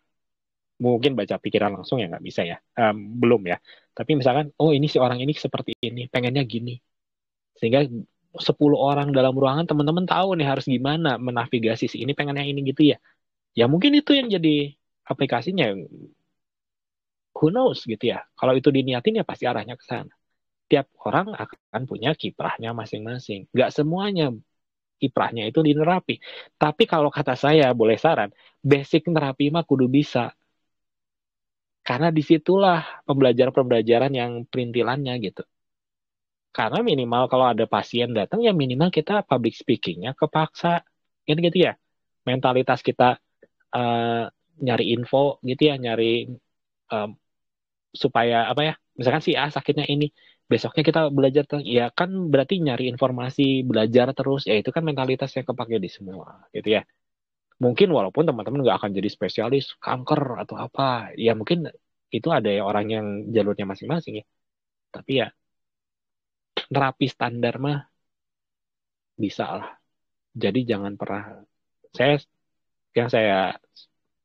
[SPEAKER 1] mungkin baca pikiran langsung ya nggak bisa ya. Belum ya. Tapi misalkan, oh ini si orang ini seperti ini, pengennya gini. Sehingga 10 orang dalam ruangan teman-teman tahu nih harus gimana menavigasi si ini pengennya ini gitu ya. Ya mungkin itu yang jadi aplikasinya. Who knows gitu ya. Kalau itu diniatin ya pasti arahnya ke sana. Tiap orang akan punya kiprahnya masing-masing. Nggak semuanya kiprahnya itu di nerapi. Tapi kalau kata saya, boleh saran, basic nerapi mah kudu bisa. Karena disitulah pembelajaran-pembelajaran yang perintilannya gitu. Karena minimal kalau ada pasien datang, ya minimal kita public speaking-nya kepaksa. Kan gitu ya. Mentalitas kita uh, nyari info gitu ya, nyari um, supaya apa ya, misalkan si A sakitnya ini, besoknya kita belajar ya kan berarti nyari informasi, belajar terus, ya itu kan mentalitas yang kepake di semua gitu ya. Mungkin walaupun teman-teman nggak akan jadi spesialis kanker atau apa, ya mungkin itu ada ya orang yang jalurnya masing-masing ya. Tapi ya terapi standar mah bisa lah. Jadi jangan pernah, saya yang saya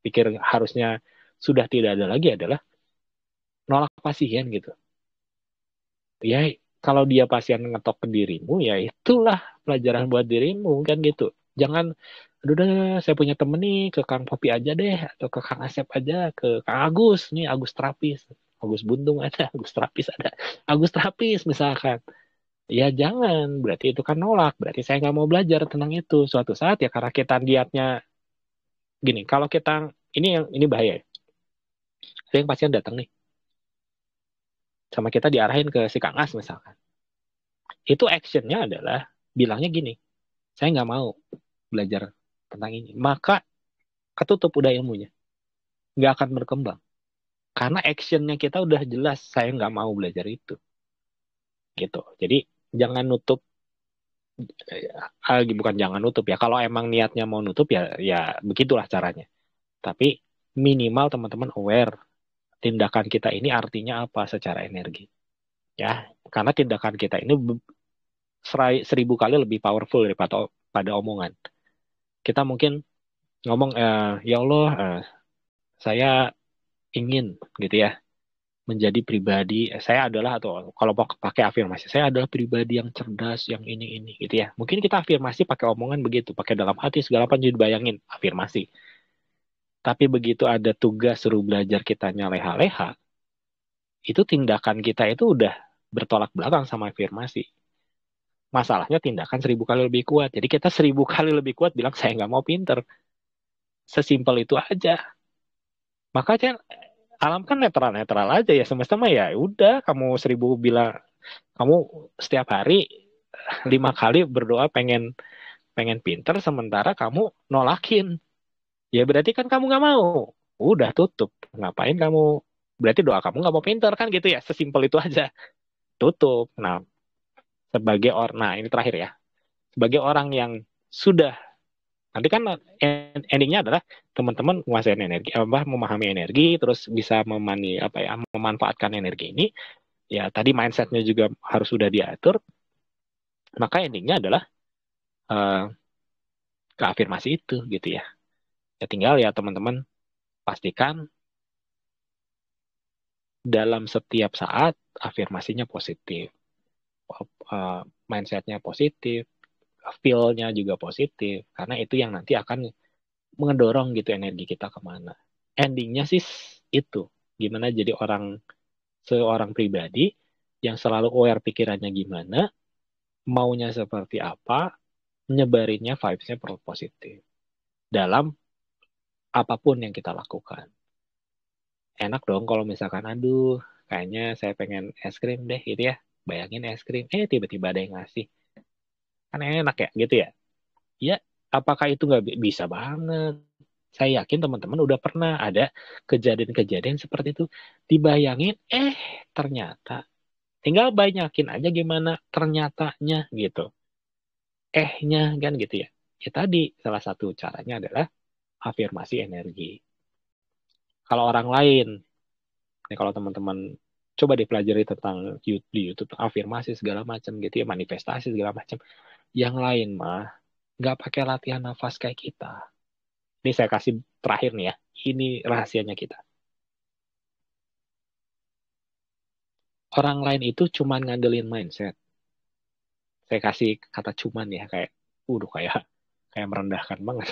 [SPEAKER 1] pikir harusnya sudah tidak ada lagi adalah nolak pasien gitu. Ya kalau dia pasien ngetok ke dirimu ya itulah pelajaran buat dirimu kan gitu. Jangan aduh dah saya punya temen nih ke Kang Popi aja deh atau ke Kang Asep aja ke Kang Agus nih Agus terapis. Agus Buntung ada, Agus terapis ada. Agus terapis misalkan. Ya jangan, berarti itu kan nolak. Berarti saya nggak mau belajar tentang itu. Suatu saat ya karena kita lihatnya gini, kalau kita ini bahaya ya. Ada yang pasien datang nih sama kita diarahin ke si Kang As misalkan. Itu actionnya adalah bilangnya gini, saya nggak mau belajar tentang ini. Maka ketutup udah ilmunya. Nggak akan berkembang. Karena actionnya kita udah jelas, saya nggak mau belajar itu. Gitu. Jadi jangan nutup, bukan jangan nutup ya. Kalau emang niatnya mau nutup ya, ya begitulah caranya. Tapi minimal teman-teman aware tindakan kita ini artinya apa secara energi. Ya, karena tindakan kita ini 1000 kali lebih powerful daripada pada omongan. Kita mungkin ngomong, ya Allah, saya ingin gitu ya menjadi pribadi saya adalah atau kalau mau pakai afirmasi saya adalah pribadi yang cerdas yang ini gitu ya mungkin kita afirmasi pakai omongan begitu pakai dalam hati segala apa jadi bayangin afirmasi Tapi begitu ada tugas suruh belajar kitanya leha-leha, itu tindakan kita itu udah bertolak belakang sama afirmasi. Masalahnya tindakan 1.000 kali lebih kuat. Jadi kita 1.000 kali lebih kuat bilang saya nggak mau pinter. Sesimpel itu aja. Makanya alam kan netral-netral aja ya. Semesta mah ya udah kamu 1.000 bilang kamu setiap hari 5 kali berdoa pengen pengen pinter sementara kamu nolakin. Ya berarti kan kamu nggak mau. Udah tutup. Ngapain kamu? Berarti doa kamu nggak mau pinter kan gitu ya. Sesimpel itu aja. Tutup. Nah, nah ini terakhir ya. Sebagai orang yang sudah nanti kan endingnya adalah teman-teman menguasai energi, memahami energi, terus bisa memanfaatkan energi ini. Ya tadi mindsetnya juga harus sudah diatur. Maka endingnya adalah uh, ke afirmasi itu gitu ya. Ya tinggal ya teman-teman pastikan dalam setiap saat afirmasinya positif, mindsetnya positif, feel-nya juga positif, karena itu yang nanti akan mengedorong gitu energi kita kemana. Endingnya sih itu, gimana jadi seorang pribadi yang selalu aware pikirannya gimana, maunya seperti apa, nyebarinnya vibes-nya positif dalam apapun yang kita lakukan. Enak dong kalau misalkan, aduh, kayaknya saya pengen es krim deh gitu ya. Bayangin es krim, tiba-tiba ada yang ngasih. Kan enak ya gitu ya. Ya, apakah itu nggak bisa banget? Saya yakin teman-teman udah pernah ada kejadian-kejadian seperti itu. Dibayangin, ternyata. Tinggal banyakin aja gimana ternyatanya gitu. Ehnya kan gitu ya. Ya tadi, salah satu caranya adalah afirmasi energi. Kalau orang lain, kalau teman-teman coba dipelajari tentang di YouTube, afirmasi segala macam gitu ya, manifestasi segala macam. Yang lain mah nggak pakai latihan nafas kayak kita. Ini saya kasih terakhir nih ya. Ini rahasianya kita. Orang lain itu cuma ngandelin mindset. Saya kasih kata cuman ya, kayak kayak merendahkan banget.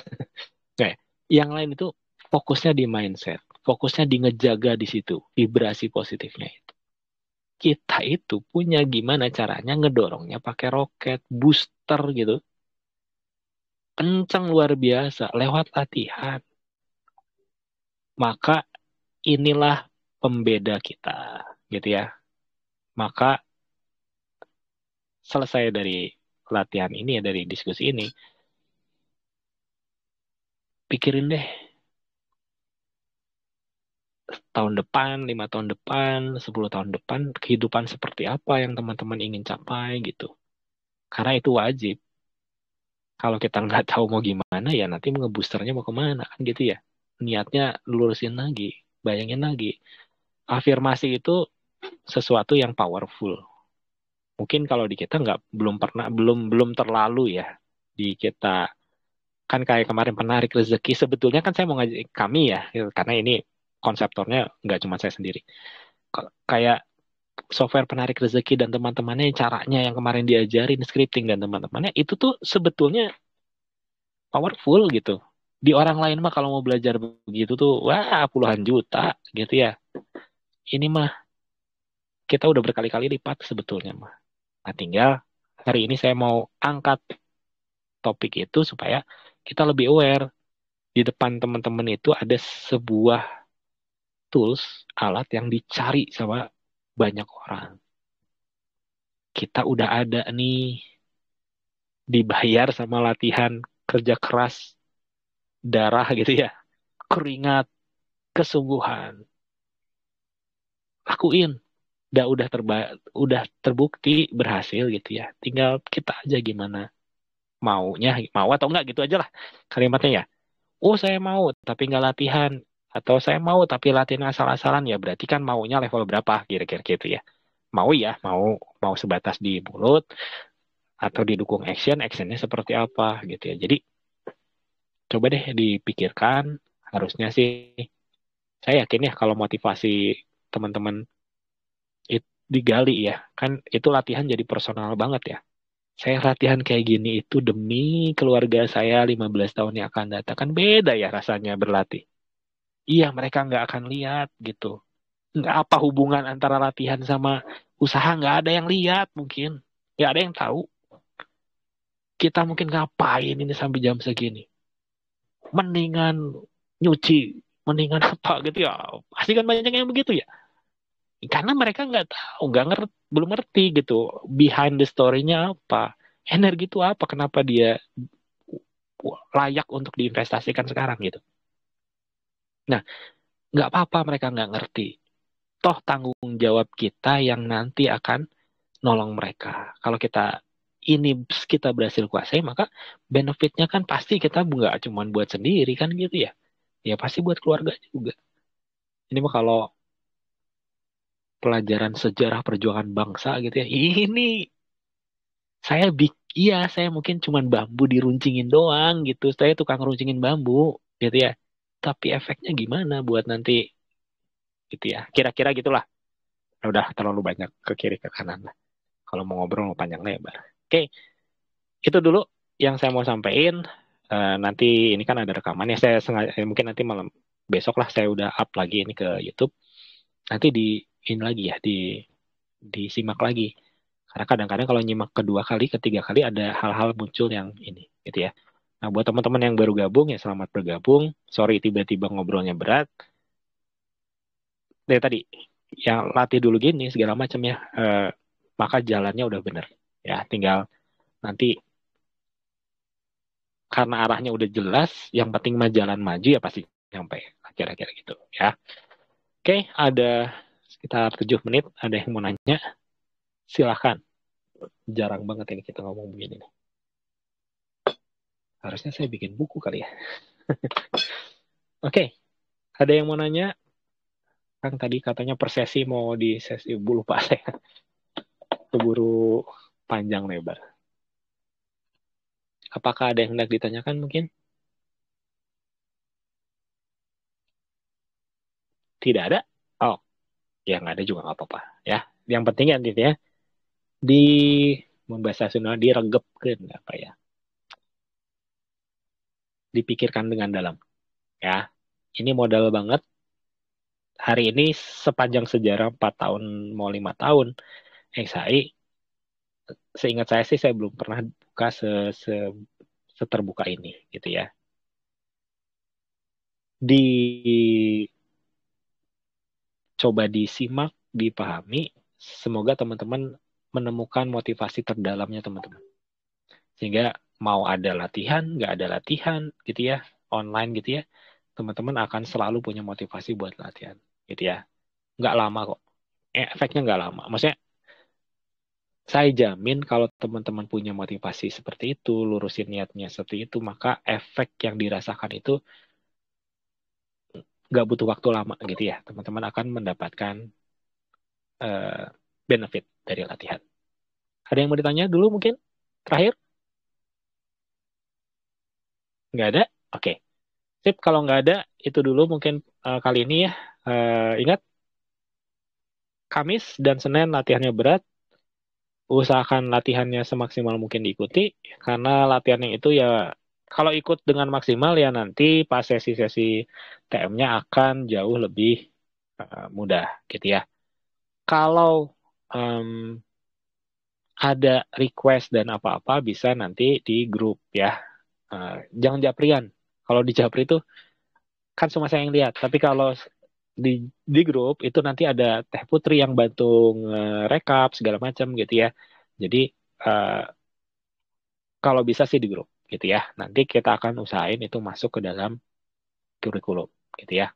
[SPEAKER 1] Kayak yang lain itu fokusnya di mindset, fokusnya di ngejaga di situ vibrasi positifnya itu. Kita itu punya gimana caranya ngedorongnya pakai roket booster gitu, kencang luar biasa lewat latihan. Maka inilah pembeda kita, gitu ya. Maka selesai dari latihan ini ya, dari diskusi ini, pikirin deh tahun depan, 5 tahun depan, 10 tahun depan, kehidupan seperti apa yang teman-teman ingin capai gitu. Karena itu wajib. Kalau kita nggak tahu mau gimana, ya nanti ngeboosternya mau kemana kan gitu ya. Niatnya lurusin lagi, bayangin lagi. Afirmasi itu sesuatu yang powerful. Mungkin kalau di kita nggak belum pernah belum belum terlalu ya di kita kan kayak kemarin penarik rezeki sebetulnya kan saya mau ngajak kami ya gitu, karena ini konseptornya nggak cuma saya sendiri. Kayak software penarik rezeki dan teman-temannya caranya yang kemarin diajarin scripting dan teman-temannya itu tuh sebetulnya powerful gitu. Di orang lain mah kalau mau belajar begitu tuh wah puluhan juta gitu ya. Ini mah kita udah berkali-kali lipat sebetulnya mah. Nah, tinggal hari ini saya mau angkat topik itu supaya kita lebih aware. Di depan teman-teman itu ada sebuah tools, alat yang dicari sama banyak orang. Kita udah ada nih, dibayar sama latihan, kerja keras, darah gitu ya, keringat, kesungguhan. Lakuin. Udah terbukti berhasil gitu ya. Tinggal kita aja gimana maunya, mau atau enggak gitu aja lah kalimatnya ya. Oh saya mau tapi nggak latihan. Atau saya mau tapi latihan asal-asalan ya berarti kan maunya level berapa kira-kira gitu ya. Mau ya, mau sebatas di mulut atau didukung actionnya seperti apa gitu ya. Jadi coba deh dipikirkan, harusnya sih saya yakin ya kalau motivasi teman-teman itu digali ya, kan itu latihan jadi personal banget ya. Saya latihan kayak gini itu demi keluarga saya 15 tahun yang akan datang. Kan beda ya rasanya berlatih. Iya, mereka nggak akan lihat gitu. Nggak apa hubungan antara latihan sama usaha, nggak ada yang lihat mungkin. Nggak ada yang tahu. Kita mungkin ngapain ini sampai jam segini. Mendingan nyuci, mendingan apa gitu ya. Pasti kan banyak yang begitu ya. Karena mereka nggak tahu, nggak ngerti, belum ngerti gitu. Behind the story-nya apa. Energi itu apa, kenapa dia layak untuk diinvestasikan sekarang gitu. Nah, nggak apa-apa mereka nggak ngerti. Toh tanggung jawab kita yang nanti akan nolong mereka. Kalau kita berhasil kuasai, maka benefitnya kan pasti kita nggak cuma buat sendiri kan gitu ya. Ya pasti buat keluarga juga. Ini mah kalau pelajaran sejarah perjuangan bangsa gitu ya. Ini iya saya mungkin cuma bambu diruncingin doang gitu. Saya tukang runcingin bambu gitu ya. Tapi efeknya gimana buat nanti gitu ya. Kira-kira gitulah. Udah terlalu banyak ke kiri ke kanan lah. Kalau mau ngobrol mau panjang lebar. Oke, itu dulu yang saya mau sampaikan. Nanti ini kan ada rekaman ya. Saya sengaja, mungkin nanti malam besok lah saya udah up lagi ini ke YouTube. Nanti di ini lagi ya, disimak lagi. Karena kadang-kadang kalau nyimak kedua kali, ketiga kali ada hal-hal muncul yang ini, gitu ya. Nah, buat teman-teman yang baru gabung ya selamat bergabung. Sorry tiba-tiba ngobrolnya berat. Dari tadi, yang latih dulu gini segala macam ya, maka jalannya udah bener. Ya, tinggal nanti karena arahnya udah jelas, yang penting mah jalan maju ya pasti nyampe. Kira-kira gitu ya. Oke, ada sekitar 7 menit. Ada yang mau nanya? Silahkan. Jarang banget ini kita ngomong begini nih. Harusnya saya bikin buku kali ya. Oke, ada yang mau nanya? Kang tadi katanya per sesi mau di sesi lupa saya. Keburu panjang lebar. Apakah ada yang hendak ditanyakan mungkin? Tidak ada? Oh, ya nggak ada juga nggak apa-apa. Ya, yang penting ya intinya di membahasa Sunda diregepkan apa ya? Dipikirkan dengan dalam. Ya, ini modal banget. Hari ini sepanjang sejarah 4 tahun mau 5 tahun XHI, seingat saya sih saya belum pernah buka seterbuka ini gitu ya. Dicoba disimak, dipahami, semoga teman-teman menemukan motivasi terdalamnya teman-teman. Sehingga mau ada latihan, nggak ada latihan gitu ya, online gitu ya, teman-teman akan selalu punya motivasi buat latihan gitu ya. Nggak lama kok. Efeknya nggak lama. Maksudnya saya jamin kalau teman-teman punya motivasi seperti itu, lurusin niatnya seperti itu, maka efek yang dirasakan itu nggak butuh waktu lama gitu ya. Teman-teman akan mendapatkan eh, benefit dari latihan. Ada yang mau ditanya dulu mungkin? Terakhir? Nggak ada? Oke. Sip, kalau nggak ada, itu dulu mungkin kali ini ya. Ingat, Kamis dan Senin latihannya berat. Usahakan latihannya semaksimal mungkin diikuti. Karena latihan yang itu ya, kalau ikut dengan maksimal ya nanti pas sesi-sesi TM-nya akan jauh lebih mudah gitu ya. Kalau em, ada request dan apa-apa bisa nanti di grup ya. Jangan japrian. Kalau di japri itu kan cuma saya yang lihat. Tapi kalau di grup itu nanti ada Teh Putri yang bantu rekap segala macam gitu ya. Jadi eh, kalau bisa sih di grup gitu ya. Nanti kita akan usahain itu masuk ke dalam kurikulum gitu ya.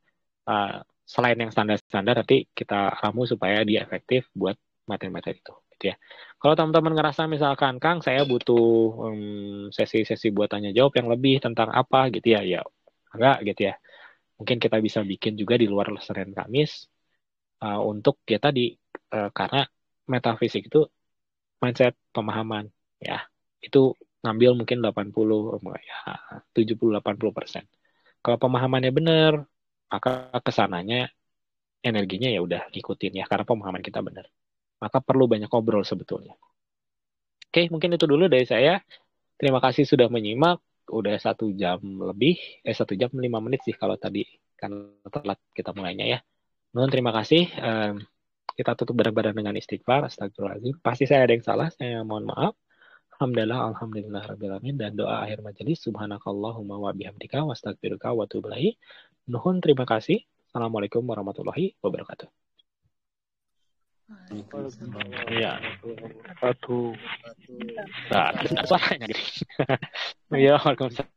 [SPEAKER 1] Eh, Selain yang standar-standar nanti kita ramu supaya dia efektif buat materi-materi itu gitu ya. Kalau teman-teman ngerasa misalkan Kang saya butuh sesi-sesi buat tanya jawab yang lebih tentang apa gitu ya, ya enggak gitu ya. Mungkin kita bisa bikin juga di luar Senin Kamis untuk kita karena metafisik itu mindset pemahaman ya. Itu ngambil mungkin 80 ya 70-80%. Kalau pemahamannya benar, maka kesananya energinya ya udah ngikutin ya karena pemahaman kita benar. Maka perlu banyak ngobrol sebetulnya. Oke, mungkin itu dulu dari saya. Terima kasih sudah menyimak. Udah 1 jam lebih, 1 jam 5 menit sih kalau tadi karena telat kita mulainya ya. Nuhun terima kasih. Kita tutup bareng-bareng dengan istighfar. Astagfirullahaladzim. Pasti saya ada yang salah. Saya mohon maaf. Alhamdulillah rabbil alamin, dan doa akhir majelis subhanakallahumma wa bihamdika wastaghfiruka wa atubu ilaik. Nuhun terima kasih. Assalamualaikum warahmatullahi wabarakatuh.
[SPEAKER 2] Waalaikumsalam
[SPEAKER 1] Iya.
[SPEAKER 2] warahmatullahi wabarakatuh.
[SPEAKER 1] Nah, suaranya gitu. Iya, Waalaikumsalam.